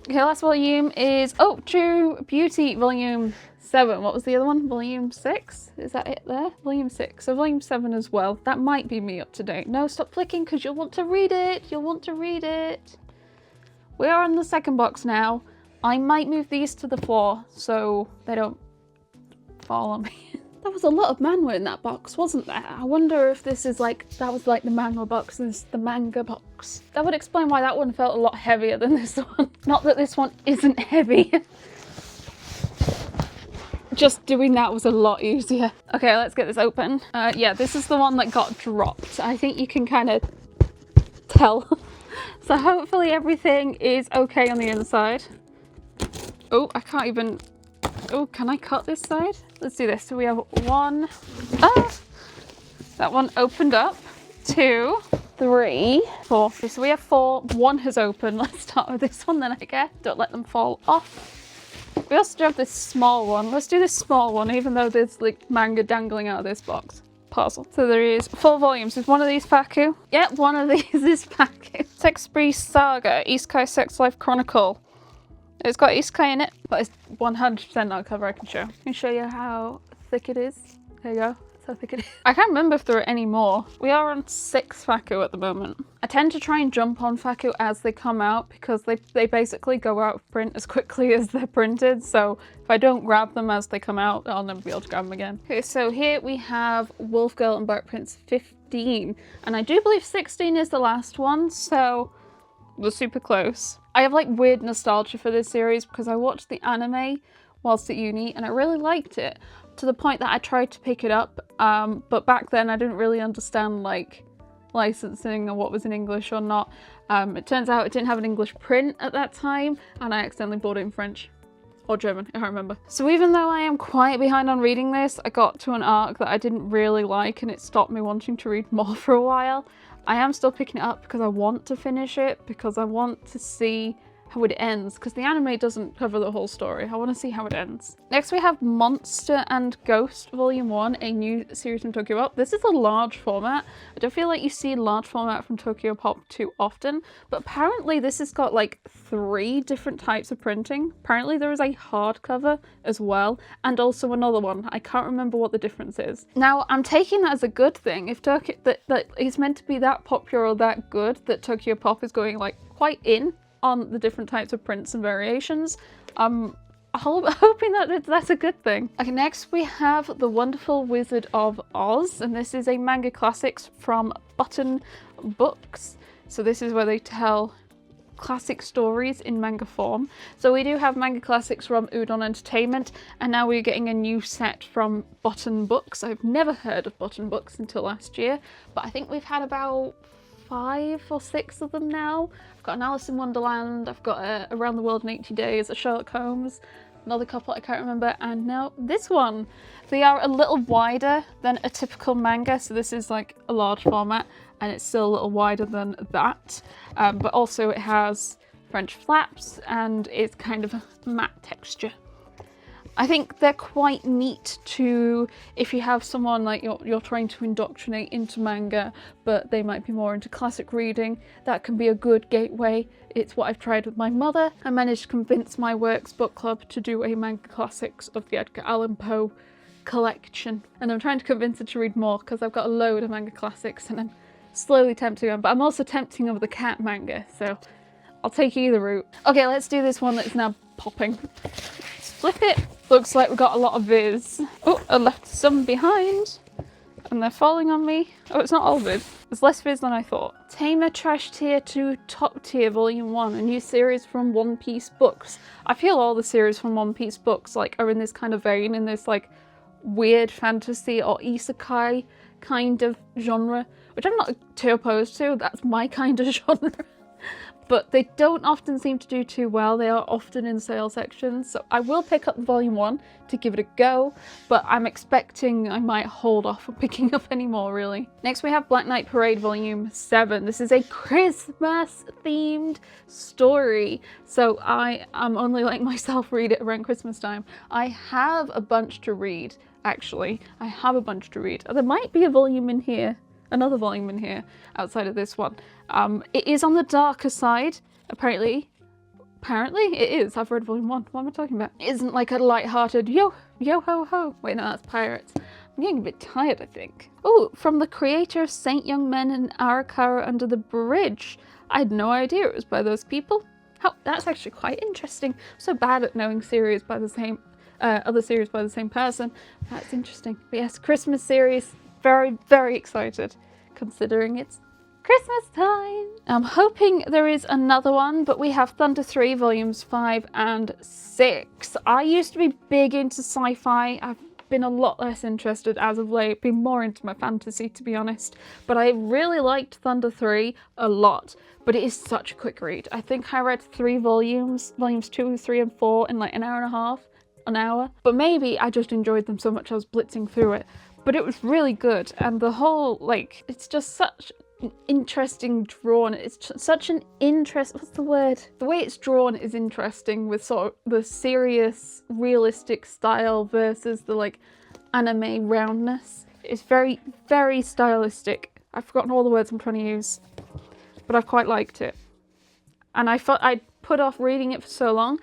Okay, last volume is, oh, True Beauty Volume 7. What was the other one? Volume 6? Is that it there? Volume 6. So Volume 7 as well. That might be me up to date. No, stop clicking because you'll want to read it. You'll want to read it. We are on the second box now. I might move these to the floor so they don't fall on me. There was a lot of manhwa in that box, wasn't there? I wonder if this is like, that was like the manhwa box, this is the manga box. That would explain why that one felt a lot heavier than this one. Not that this one isn't heavy. Just doing that was a lot easier. Okay, let's get this open. Yeah, this is the one that got dropped. I think you can kind of tell. So hopefully everything is okay on the inside. Oh, I can't even... Oh, can I cut this side? Let's do this. So we have 1. Ah! That one opened up. 2, 3, 4. So we have 4. 1 has opened. Let's start with this one then, I guess. Don't let them fall off. We also do have this small one. Let's do this small one, even though there's like manga dangling out of this box. Parcel. So there is 4 volumes. Is one of these Paku? Yeah, one of these is Paku. Sex Breeze Saga, Isekai Sex Life Chronicle. It's got isekai in it, but it's 100% not a cover I can show. I can show you how thick it is. There you go. That's how thick it is. I can't remember if there are any more. We are on 6 Faku at the moment. I tend to try and jump on Faku as they come out because they basically go out of print as quickly as they're printed. So if I don't grab them as they come out, I'll never be able to grab them again. Okay, so here we have Wolf Girl and Bark Prince 15. And I do believe 16 is the last one, so we're super close. I have like weird nostalgia for this series because I watched the anime whilst at uni and I really liked it to the point that I tried to pick it up, but back then I didn't really understand like licensing or what was in English or not. It turns out it didn't have an English print at that time and I accidentally bought it in French or German, I can't remember. So even though I am quite behind on reading this, I got to an arc that I didn't really like and it stopped me wanting to read more for a while. I am still picking it up because I want to finish it, because I want to see how it ends, because the anime doesn't cover the whole story. I want to see how it ends. Next we have Monster and Ghost Volume 1, a new series from Tokyo Pop. This is a large format. I don't feel like you see large format from Tokyo Pop too often, but apparently this has got like 3 different types of printing. Apparently there is a hardcover as well, and also another one. I can't remember what the difference is. Now I'm taking that as a good thing. If Tokyo, that it's meant to be that popular or that good, that Tokyo Pop is going like quite in on the different types of prints and variations. I'm hoping that that's a good thing. Okay, next we have The Wonderful Wizard of Oz, and this is a manga classics from Button Books. So this is where they tell classic stories in manga form. So we do have manga classics from Udon Entertainment, and now we're getting a new set from Button Books. I've never heard of Button Books until last year, but I think we've had about 5 or 6 of them now. I've got an Alice in Wonderland, I've got a Around the World in 80 Days, a Sherlock Holmes, another couple I can't remember, and now this one. They are a little wider than a typical manga, so this is like a large format and it's still a little wider than that, but also it has French flaps and it's kind of a matte texture. I think they're quite neat to, if you have someone like you're trying to indoctrinate into manga, but they might be more into classic reading, that can be a good gateway. It's what I've tried with my mother. I managed to convince my Works book club to do a manga classics of the Edgar Allan Poe collection. And I'm trying to convince her to read more because I've got a load of manga classics and I'm slowly tempting her, but I'm also tempting her with the cat manga, so I'll take either route. Okay, let's do this one that's now popping. Flip it. Looks like we've got a lot of viz. Oh, I left some behind and they're falling on me. Oh, it's not all viz. There's less viz than I thought. Tamer Trash Tier 2 Top Tier Volume 1, a new series from One Piece Books. I feel all the series from One Piece Books like are in this kind of vein, in this like weird fantasy or isekai kind of genre, which I'm not too opposed to. That's my kind of genre. But they don't often seem to do too well. They are often in sale sections. So I will pick up volume 1 to give it a go, but I'm expecting I might hold off on picking up any more, really. Next we have Black Knight Parade volume 7. This is a Christmas themed story. So I am only letting myself read it around Christmas time. I have a bunch to read, actually. I have a bunch to read. There might be a volume in here. Another volume in here outside of this one. It is on the darker side, apparently. Apparently it is. I've read volume 1. What am I talking about? It isn't like a light-hearted yo ho ho. Wait, no, that's pirates. I'm getting a bit tired, I think. Oh, from the creator of Saint Young Men and Arakara Under the Bridge. I had no idea it was by those people. Oh, that's actually quite interesting. I'm so bad at knowing series by the same other series by the same person. That's interesting. But yes, Christmas series. Very, very excited, considering it's Christmas time. I'm hoping there is another one, but we have Thunder 3 volumes 5 and 6. I used to be big into sci-fi. I've been a lot less interested as of late, been more into my fantasy, to be honest. But I really liked Thunder 3 a lot, but it is such a quick read. I think I read 3 volumes 2, 3 and 4 in like an hour and a half, an hour. But maybe I just enjoyed them so much I was blitzing through it. But it was really good, and the whole, like, it's just such an interesting drawn, it's such an what's the word? The way it's drawn is interesting, with sort of the serious, realistic style versus the, like, anime roundness. It's very, very stylistic. I've forgotten all the words I'm trying to use, but I've quite liked it. And I thought I'd put off reading it for so long.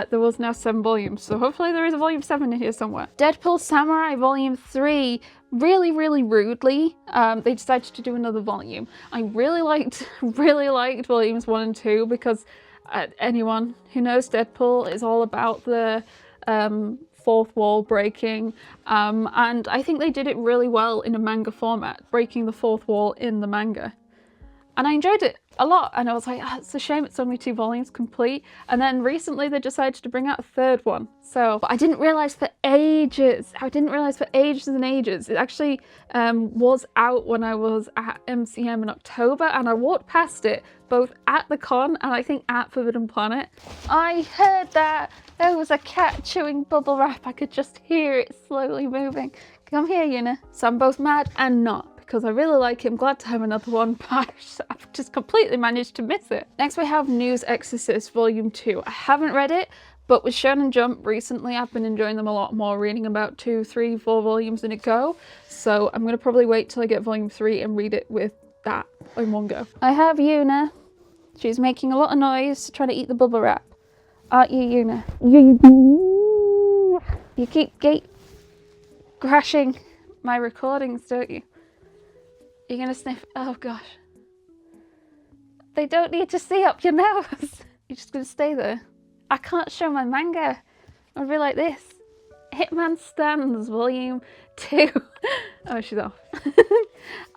There was now 7 volumes, so hopefully there is a volume 7 in here somewhere. Deadpool Samurai volume 3, really, really rudely, they decided to do another volume. I really liked volumes 1 and 2 because anyone who knows Deadpool is all about the fourth wall breaking, and I think they did it really well in a manga format, breaking the fourth wall in the manga. And I enjoyed it a lot, and I was like, oh, it's a shame it's only 2 volumes complete. And then recently they decided to bring out a 3rd one. So, but I didn't realise for ages. I didn't realise for ages and ages. It actually was out when I was at MCM in October, and I walked past it both at the con and I think at Forbidden Planet. I heard that there was a cat chewing bubble wrap. I could just hear it slowly moving. Come here, Yuna. So I'm both mad and not, because I really like it. I'm glad to have another one, but I've just completely managed to miss it. Next we have News Exorcist Volume 2. I haven't read it, but with Shonen Jump recently, I've been enjoying them a lot more, reading about 2, 3, 4 volumes in a go. So I'm going to probably wait till I get Volume 3 and read it with that in one go. I have Yuna. She's making a lot of noise, trying to eat the bubble wrap. Aren't you, Yuna? You keep crashing my recordings, don't you? You're gonna sniff. Oh gosh. They don't need to see up your nose. You're just gonna stay there. I can't show my manga. I'll be like this. Hitman Stands Volume 2. Oh, she's off.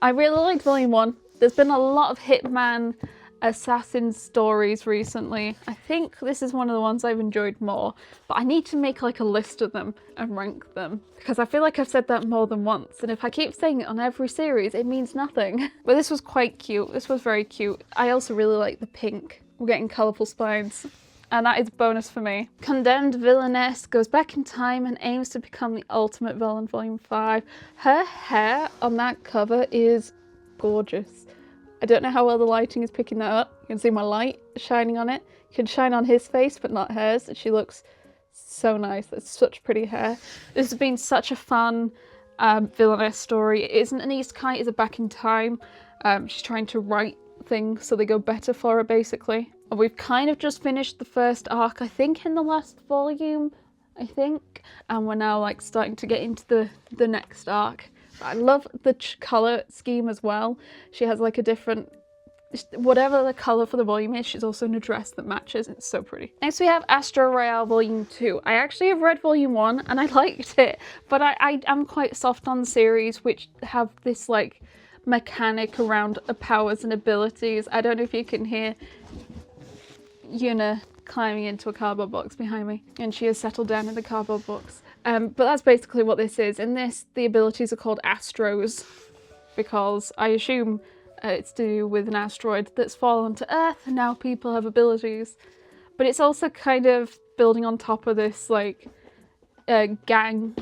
I really liked Volume 1. There's been a lot of Hitman assassin stories recently. I think this is one of the ones I've enjoyed more, but I need to make like a list of them and rank them, because I feel like I've said that more than once, and if I keep saying it on every series it means nothing. But this was quite cute. This was very cute. I also really like the pink. We're getting colourful spines, and that is a bonus for me. Condemned Villainess goes back in time and aims to become the ultimate villain, Volume 5. Her hair on that cover is gorgeous. I don't know how well the lighting is picking that up. You can see my light shining on it. You can shine on his face, but not hers. And she looks so nice. That's such pretty hair. This has been such a fun villainess story. It isn't an isekai, it's a back in time. She's trying to right things so they go better for her, basically. And we've kind of just finished the first arc, I think, in the last volume, I think. And we're now like starting to get into the next arc. I love the colour scheme as well. She has like a different, whatever the colour for the volume is, she's also in a dress that matches. It's so pretty. Next we have Astro Royale Volume 2. I actually have read Volume 1 and I liked it, but I'm quite soft on series which have this like mechanic around powers and abilities. I don't know if you can hear Yuna climbing into a cardboard box behind me, and she has settled down in the cardboard box. But that's basically what this is. In this, the abilities are called Astros, because I assume it's to do with an asteroid that's fallen to Earth, and now people have abilities. But it's also kind of building on top of this, like, gang.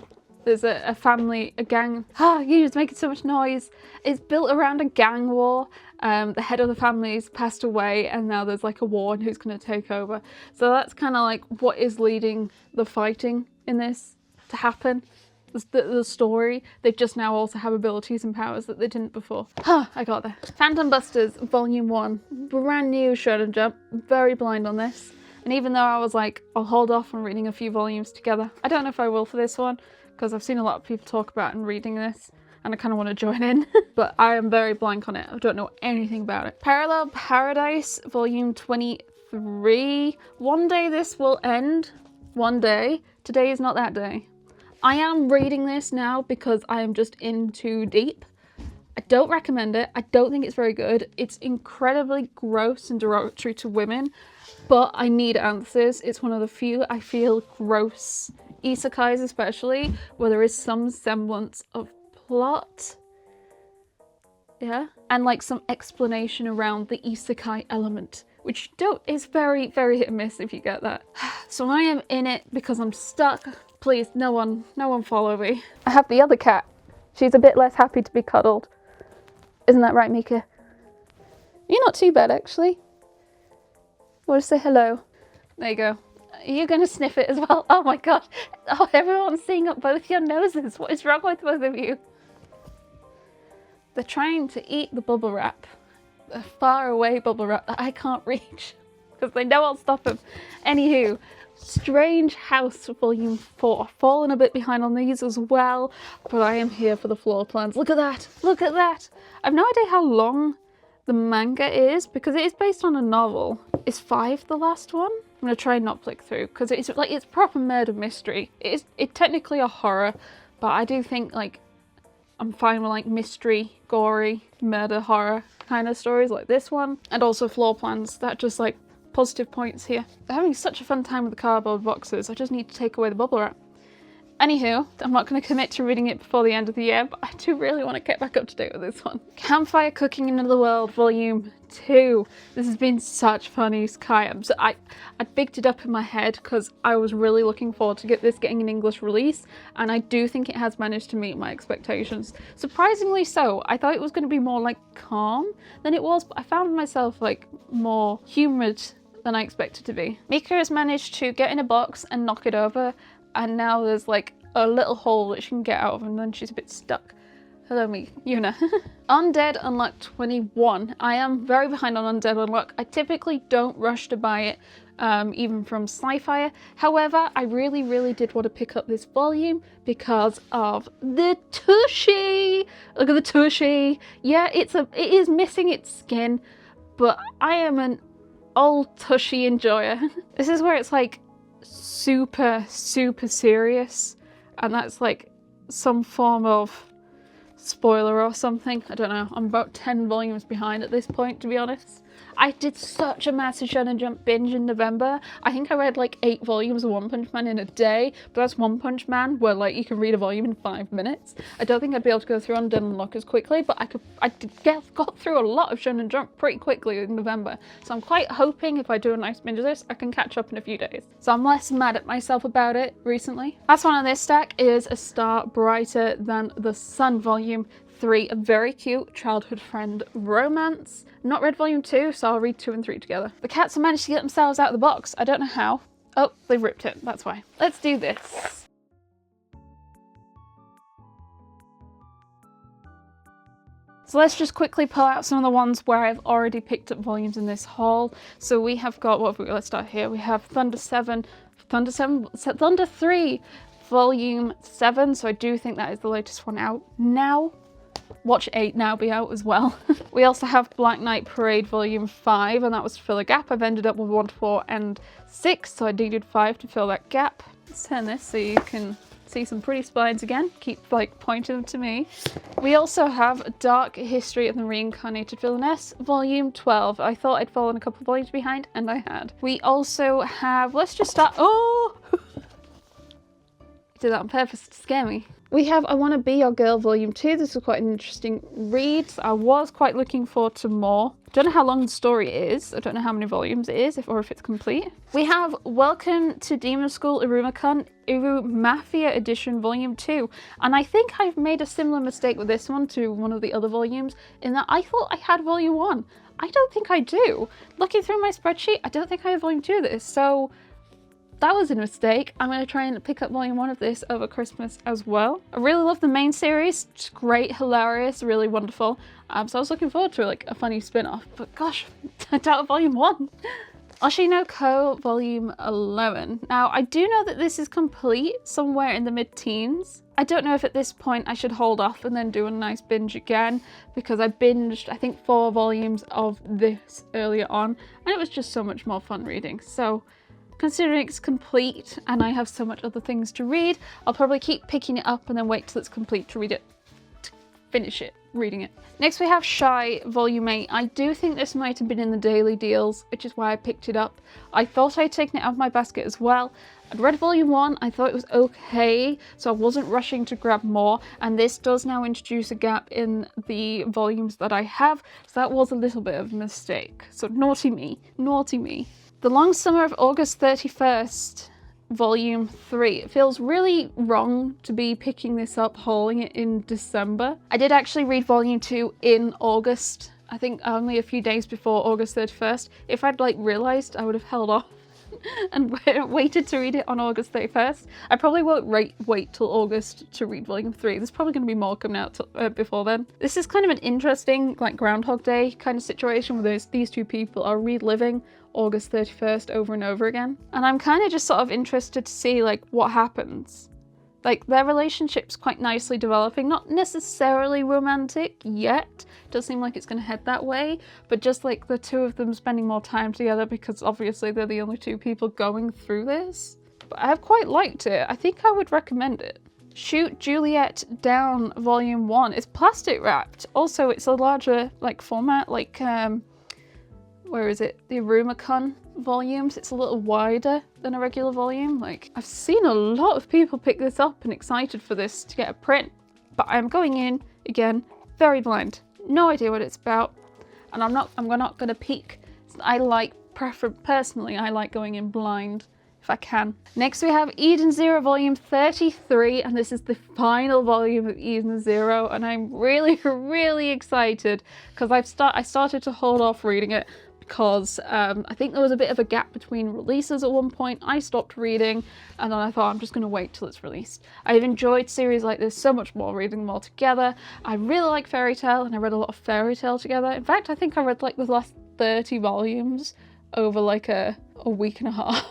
There's a family, a gang. You're just making so much noise. It's built around a gang war. The head of the family's passed away, and now there's like a war and who's going to take over. So that's kind of like what is leading the fighting in this to happen. The story. They just now also have abilities and powers that they didn't before. I got there. Phantom Busters Volume 1. Brand new Shonen Jump. Very blind on this. And even though I was like, I'll hold off on reading a few volumes together, I don't know if I will for this one, because I've seen a lot of people talk about and reading this, and I kind of want to join in. But I am very blank on it. I don't know anything about it. Parallel Paradise Volume 23. One day this will end. One day. Today is not that day. I am reading this now because I am just in too deep. I don't recommend it. I don't think it's very good. It's incredibly gross and derogatory to women, but I need answers. It's one of the few I feel gross isekais, especially, where there is some semblance of plot. Yeah, and like some explanation around the isekai element, which is very, very hit and miss if you get that. So I am in it because I'm stuck. Please, no one follow me. I have the other cat. She's a bit less happy to be cuddled. Isn't that right, Mika? You're not too bad, actually. Want to say hello? There you go. Are you going to sniff it as well? Oh my gosh. Oh, everyone's seeing up both your noses. What is wrong with both of you? They're trying to eat the bubble wrap. A far away bubble wrap that I can't reach, because they know I'll stop them. Anywho, Strange House Volume 4. Fallen a bit behind on these as well, but I am here for the floor plans. Look at that! Look at that! I've no idea how long the manga is, because it is based on a novel. Is 5 the last one? I'm gonna try and not flick through, because it's proper murder mystery. It's technically a horror, but I do think like I'm fine with like mystery, gory, murder, horror kind of stories like this one, and also floor plans. That just like positive points here. They're having such a fun time with the cardboard boxes. I just need to take away the bubble wrap. Anywho, I'm not going to commit to reading it before the end of the year, but I do really want to get back up to date with this one. Campfire Cooking in Another World Volume 2. This has been such fun isekai. So I picked it up in my head because I was really looking forward to getting an English release, and I do think it has managed to meet my expectations. Surprisingly so. I thought it was going to be more like calm than it was, but I found myself like more humoured than I expected to be. Mika has managed to get in a box and knock it over, and now there's like a little hole that she can get out of, and then she's a bit stuck. Hello, me, Yuna. Undead Unluck 21. I am very behind on Undead Unluck. I typically don't rush to buy it, even from SciFier. However, I really, really did want to pick up this volume because of the tushy. Look at the tushy. Yeah, it is missing its skin, but I am an old tushy enjoyer. This is where it's like super serious, and that's like some form of spoiler or something. I don't know. I'm about 10 volumes behind at this point, to be honest. I did such a massive Shonen Jump binge in November. I think I read like 8 volumes of One Punch Man in a day, but that's One Punch Man where like you can read a volume in 5 minutes. I don't think I'd be able to go through Undead Unluck as quickly, but got through a lot of Shonen Jump pretty quickly in November. So I'm quite hoping if I do a nice binge of this, I can catch up in a few days. So I'm less mad at myself about it recently. Last one on this stack is A Star Brighter Than the Sun Volume 3, a very cute childhood friend romance. Not read volume 2, so I'll read 2 and 3 together. The cats have managed to get themselves out of the box. I don't know how. Oh, they've ripped it, that's why. Let's do this. So let's just quickly pull out some of the ones where I've already picked up volumes in this haul. So we have got, what have we got? Let's start here. We have Thunder 3, Volume 7, so I do think that is the latest one out now. Watch 8 now be out as well. We also have Black Knight Parade Volume 5, and that was to fill a gap. I've ended up with 1, 4, and 6, so I needed 5 to fill that gap. Let's turn this so you can see some pretty spines again. Keep like pointing them to me. We also have Dark History of the Reincarnated Villainess Volume 12. I thought I'd fallen a couple of volumes behind, and I had. We also have, let's just start, oh! I did that on purpose to scare me. We have I Wanna Be Your Girl Volume 2. This was quite an interesting read. I was quite looking forward to more. Don't know how long the story is. I don't know how many volumes it is, or if it's complete. We have Welcome to Demon School Iruma-kun Iru Mafia Edition Volume 2. And I think I've made a similar mistake with this one to one of the other volumes, in that I thought I had Volume 1. I don't think I do. Looking through my spreadsheet, I don't think I have Volume 2 of this, so that was a mistake. I'm going to try and pick up Volume 1 of this over Christmas as well. I really love the main series. It's great, hilarious, really wonderful. So I was looking forward to like a funny spin-off, but gosh, I doubt Volume 1. Oshi no Ko Volume 11. Now, I do know that this is complete somewhere in the mid-teens. I don't know if at this point I should hold off and then do a nice binge again, because I binged, I think, 4 volumes of this earlier on, and it was just so much more fun reading. So considering it's complete and I have so much other things to read, I'll probably keep picking it up and then wait till it's complete to read it, to finish it, reading it. Next we have Shy Volume 8. I do think this might have been in the daily deals, which is why I picked it up. I thought I'd taken it out of my basket as well. I'd read Volume 1, I thought it was okay, so I wasn't rushing to grab more, and this does now introduce a gap in the volumes that I have, so that was a little bit of a mistake. So naughty me, naughty me. The Long Summer of August 31st, Volume 3. It feels really wrong to be picking this up, hauling it in December. I did actually read Volume 2 in August, I think only a few days before August 31st. If I'd like realised, I would have held off and waited to read it on August 31st. I probably won't wait till August to read Volume 3. There's probably going to be more coming out before then. This is kind of an interesting, like, Groundhog Day kind of situation where these two people are reliving August 31st over and over again. And I'm kind of just sort of interested to see, like, what happens. Like, their relationship's quite nicely developing, not necessarily romantic yet. Does seem like it's going to head that way, but just like the two of them spending more time together, because obviously they're the only two people going through this. But I have quite liked it. I think I would recommend it. Shoot Juliet Down Volume 1. It's plastic wrapped. Also, it's a larger, like, format, like, where is it? The Iruma-kun volumes. It's a little wider than a regular volume. Like, I've seen a lot of people pick this up and excited for this to get a print, but I'm going in, again, very blind. No idea what it's about, and I'm not gonna peek. Personally, I like going in blind if I can. Next we have Eden Zero Volume 33, and this is the final volume of Eden Zero, and I'm really, really excited because I started to hold off reading it because I think there was a bit of a gap between releases at one point. I stopped reading, and then I thought I'm just going to wait till it's released. I've enjoyed series like this so much more, reading them all together. I really like Fairy Tail, and I read a lot of Fairy Tail together. In fact, I think I read like the last 30 volumes over like a week and a half.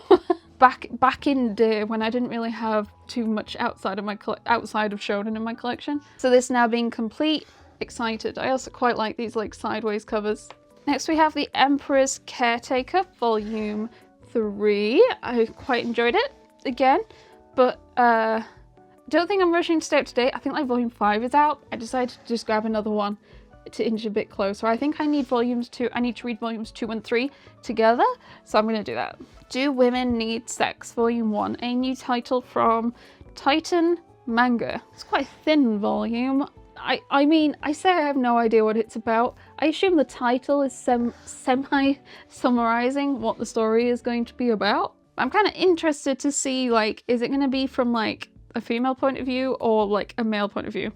Back in the day when I didn't really have too much outside of shonen in my collection. So this now being complete, excited. I also quite like these like sideways covers. Next we have The Emperor's Caretaker Volume 3. I quite enjoyed it again, but don't think I'm rushing to stay up to date. I think like Volume 5 is out. I decided to just grab another one to inch a bit closer. I think I need to read Volumes 2 and 3 together, so I'm going to do that. Do Women Need Sex Volume 1, a new title from Titan Manga. It's quite a thin volume. I mean, I say I have no idea what it's about. I assume the title is semi-summarizing what the story is going to be about. I'm kind of interested to see, like, is it going to be from, like, a female point of view or, like, a male point of view?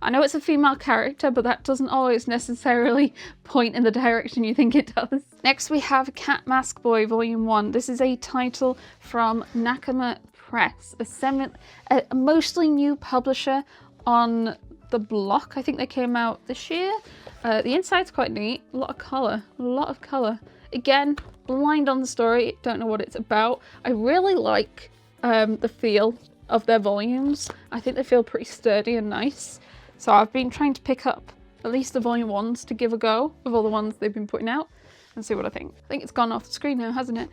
I know it's a female character, but that doesn't always necessarily point in the direction you think it does. Next we have Cat Mask Boy Volume 1. This is a title from Nakama Press, a mostly new publisher on the block. I think they came out this year. The inside's quite neat. A lot of colour. Again, blind on the story, don't know what it's about. I really like the feel of their volumes. I think they feel pretty sturdy and nice. So I've been trying to pick up at least the Volume 1s to give a go of all the ones they've been putting out and see what I think. I think it's gone off the screen now, hasn't it?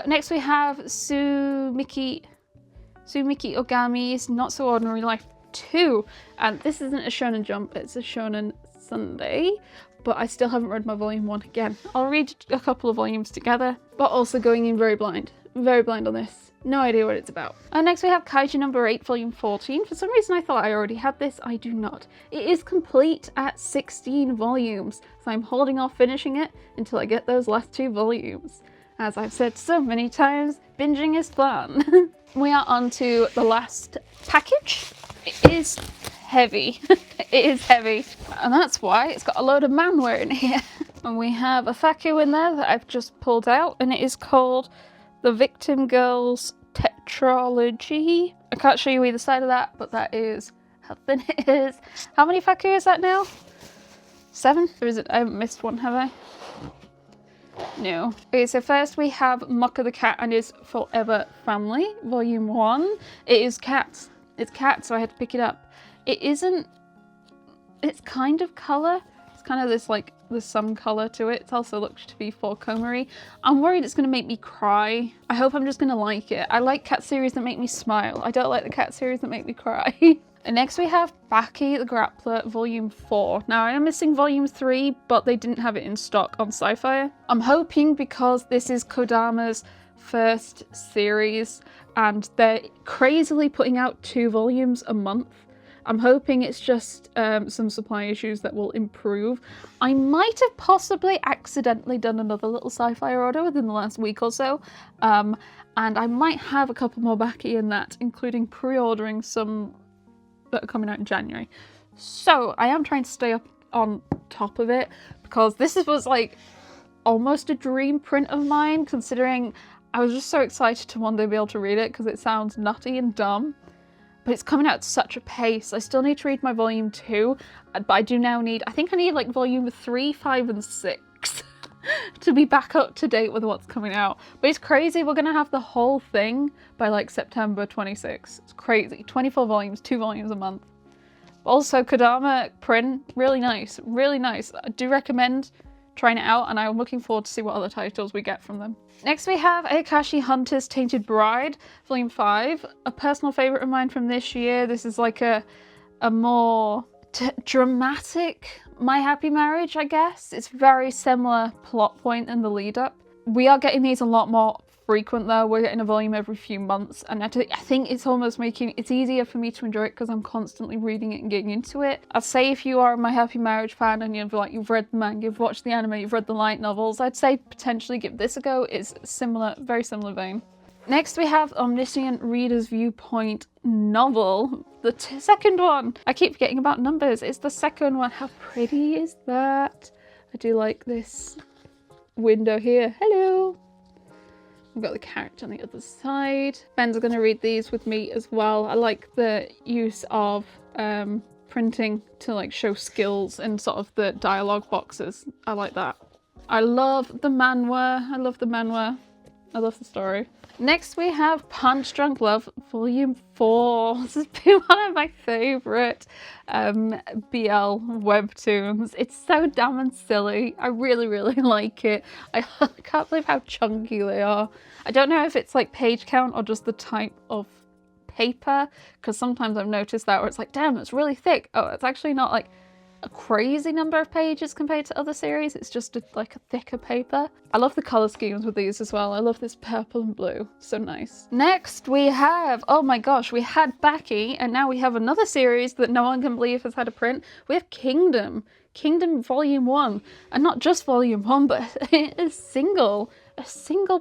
Next we have Sumiki Ogami's Not So Ordinary Life 2. And this isn't a Shonen Jump, it's a Shonen Sunday. But I still haven't read my volume 1 again. I'll read a couple of volumes together, but also going in very blind. Very blind on this. No idea what it's about. And next we have Kaiju number 8, volume 14. For some reason I thought I already had this. I do not. It is complete at 16 volumes, so I'm holding off finishing it until I get those last 2 volumes. As I've said so many times, binging is fun. We are on to the last package. It is heavy. It is heavy. And that's why it's got a load of manware in here. And we have a FAQ in there that I've just pulled out, and it is called The Victim Girls Tetralogy. I can't show you either side of that, but that is how thin it is. How many FAQ is that now? 7? Or is it? I haven't missed one, have I? No. Okay, so first we have Mucka the Cat and His Forever Family, volume 1. It is cats. It's cats, so I had to pick it up. It isn't... It's kind of colour. It's kind of this, like, there's some colour to it. It also looks to be 4-comery. I'm worried it's going to make me cry. I hope I'm just going to like it. I like cat series that make me smile. I don't like the cat series that make me cry. And next we have Baki the Grappler, volume 4. Now I am missing volume 3, but they didn't have it in stock on SciFier. I'm hoping because this is Kodama's first series and they're crazily putting out 2 volumes a month. I'm hoping it's just some supply issues that will improve. I might have possibly accidentally done another little SciFier order within the last week or so. And I might have a couple more Baki in that, including pre-ordering some that are coming out in January. So I am trying to stay up on top of it because this was like almost a dream print of mine, considering I was just so excited to one day be able to read it because it sounds nutty and dumb. But it's coming out at such a pace. I still need to read my volume 2, but I do now need, I think I need like volume 3, 5 and 6 to be back up to date with what's coming out. But it's crazy, we're gonna have the whole thing by like September 26. It's crazy. 24 volumes, 2 volumes a month. Also, Kodama print, really nice, really nice. I do recommend trying it out, and I'm looking forward to see what other titles we get from them. Next we have Akashi Hunter's Tainted Bride, volume 5, a personal favourite of mine from this year. This is like a more dramatic My Happy Marriage, I guess. It's very similar plot point in the lead up. We are getting these a lot more frequent though. We're getting a volume every few months, and I think it's almost making it's easier for me to enjoy it because I'm constantly reading it and getting into it. I'd say if you are a My Happy Marriage fan and you've read the manga, you've watched the anime, you've read the light novels, I'd say potentially give this a go. It's similar, very similar vein. Next we have Omniscient Reader's Viewpoint novel, the second one. I keep forgetting about numbers. It's the second one. How pretty is that? I do like this window here. Hello. We've got the character on the other side. Ben's going to read these with me as well. I like the use of printing to like show skills in sort of the dialogue boxes. I like that. I love the manhwa. I love the manhwa. I love the story. Next we have Punch Drunk Love volume 4. This has been one of my favourite BL webtoons. It's so damn and silly. I really, really like it. I can't believe how chunky they are. I don't know if it's like page count or just the type of paper, because sometimes I've noticed that where it's like, damn, it's really thick. Oh, it's actually not like a crazy number of pages compared to other series. It's just like a thicker paper. I love the color schemes with these as well. I love this purple and blue. So nice. Next we have, oh my gosh, we had Baki and now we have another series that no one can believe has had a print. We have Kingdom. Kingdom volume 1. And not just volume 1, but a single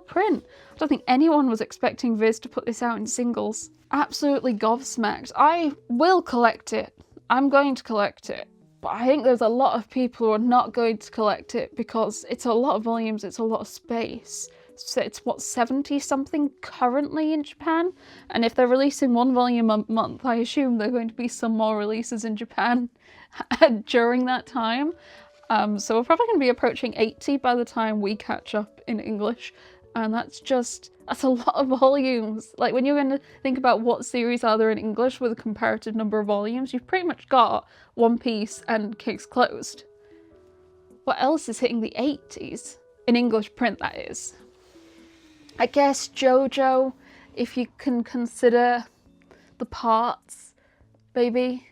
print. I don't think anyone was expecting Viz to put this out in singles. Absolutely gobsmacked. I will collect it. I'm going to collect it. But I think there's a lot of people who are not going to collect it because it's a lot of volumes, it's a lot of space. So it's what, 70 something currently in Japan? And if they're releasing 1 volume a month, I assume there are going to be some more releases in Japan during that time. So we're probably going to be approaching 80 by the time we catch up in English. And that's a lot of volumes. Like when you're going to think about what series are there in English with a comparative number of volumes, you've pretty much got One Piece and Case Closed. What else is hitting the 80s? In English print, that is. I guess JoJo, if you can consider the parts baby.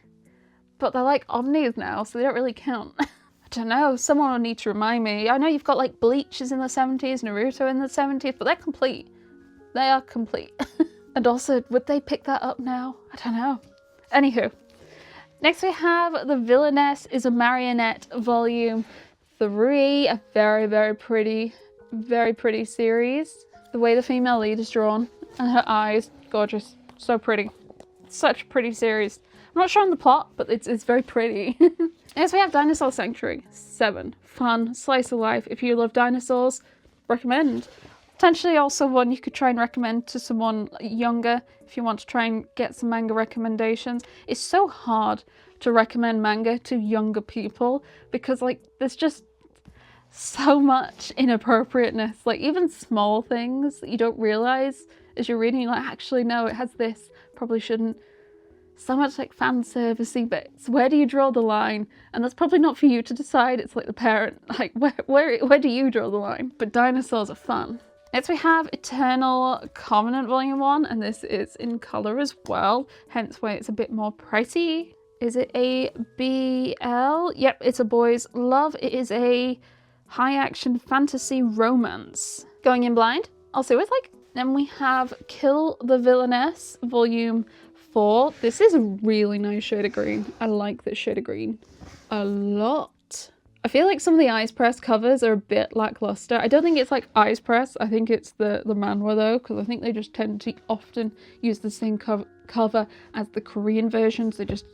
But they're like omnis now, so they don't really count. I don't know, someone will need to remind me. I know you've got like Bleach is in the 70s, Naruto in the 70s, but they're complete. They are complete. And also, would they pick that up now? I don't know. Anywho, next we have The Villainess is a Marionette Volume 3. A very, very pretty series. The way the female lead is drawn and her eyes, gorgeous. So pretty. Such a pretty series. I'm not sure on the plot, but it's very pretty. Next we have Dinosaur Sanctuary 7. Fun, slice of life. If you love dinosaurs, recommend. Potentially also one you could try and recommend to someone younger if you want to try and get some manga recommendations. It's so hard to recommend manga to younger people because like there's just so much inappropriateness, like even small things that you don't realize as you're reading. You're like, actually no, it has this, probably shouldn't. So much like fan servicey bits. Where do you draw the line? And that's probably not for you to decide. It's like the parent, like where do you draw the line? But dinosaurs are fun. Next we have Eternal Covenant Volume 1, and this is in colour as well, hence why it's a bit more pricey. Is it a BL? Yep, it's a boys' love. It is a high action fantasy romance. Going in blind, I'll see what it's like. Then we have Kill the Villainess Volume 4. This is a really nice shade of green. I like this shade of green a lot. I feel like some of the Eyes Press covers are a bit lackluster. I don't think it's like Eyes Press. I think it's the manhwa though, because I think they just tend to often use the same cover as the Korean versions. They just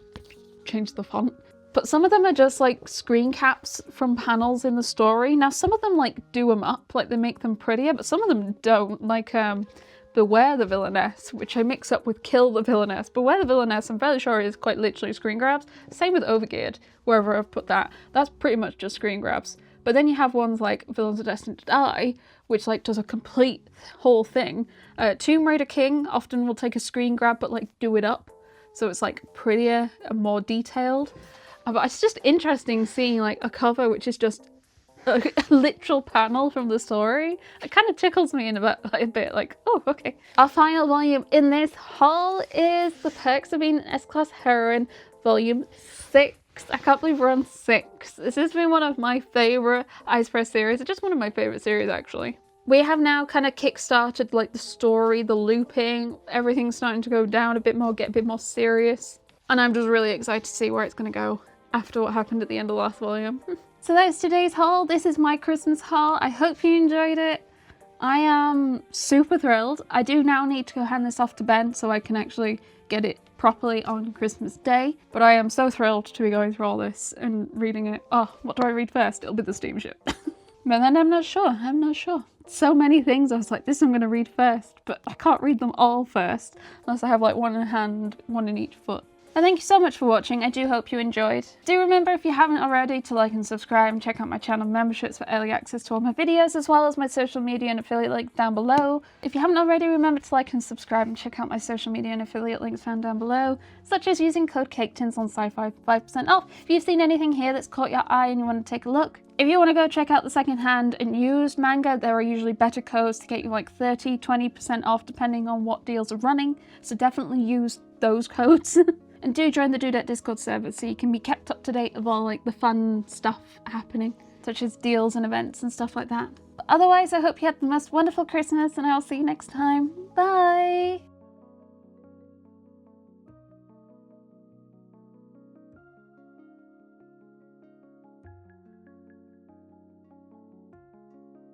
change the font. But some of them are just like screen caps from panels in the story. Now some of them like do them up, like they make them prettier, but some of them don't. Like Beware the Villainess, which I mix up with Kill the Villainess. Beware the Villainess, I'm fairly sure is quite literally screen grabs. Same with Overgeared, wherever I've put that. That's pretty much just screen grabs. But then you have ones like Villains Are Destined to Die, which like does a complete whole thing. Tomb Raider King often will take a screen grab but like do it up. So it's like prettier and more detailed. But it's just interesting seeing like a cover which is just a literal panel from the story. It kind of tickles me in a bit like, oh, okay. Our final volume in this haul is The Perks of Being an S-Class Heroine Volume 6. I can't believe we're on 6. This has been one of my favourite Eyes Press series. It's just one of my favourite series actually. We have now kind of kick-started like the story, the looping, everything's starting to go down a bit more, get a bit more serious. And I'm just really excited to see where it's going to go after what happened at the end of the last volume. So that's today's haul. This is my Christmas haul. I hope you enjoyed it. I am super thrilled. I do now need to go hand this off to Ben so I can actually get it properly on Christmas Day. But I am so thrilled to be going through all this and reading it. Oh, what do I read first? It'll be the steamship. But then I'm not sure. So many things I was like, this I'm going to read first, but I can't read them all first unless I have like one in hand, one in each foot. And thank you so much for watching. I do hope you enjoyed. Do remember, if you haven't already, to like and subscribe and check out my channel memberships for early access to all my videos, as well as my social media and affiliate links down below. If you haven't already, remember to like and subscribe and check out my social media and affiliate links found down below, such as using code Caketinz on SciFier for 5% off. If you've seen anything here that's caught your eye and you want to take a look. If you want to go check out the secondhand and used manga, there are usually better codes to get you like 30–20% off depending on what deals are running, so definitely use those codes. And do join the Dudette Discord server so you can be kept up to date of all like the fun stuff happening, such as deals and events and stuff like that. But otherwise, I hope you had the most wonderful Christmas and I'll see you next time. Bye!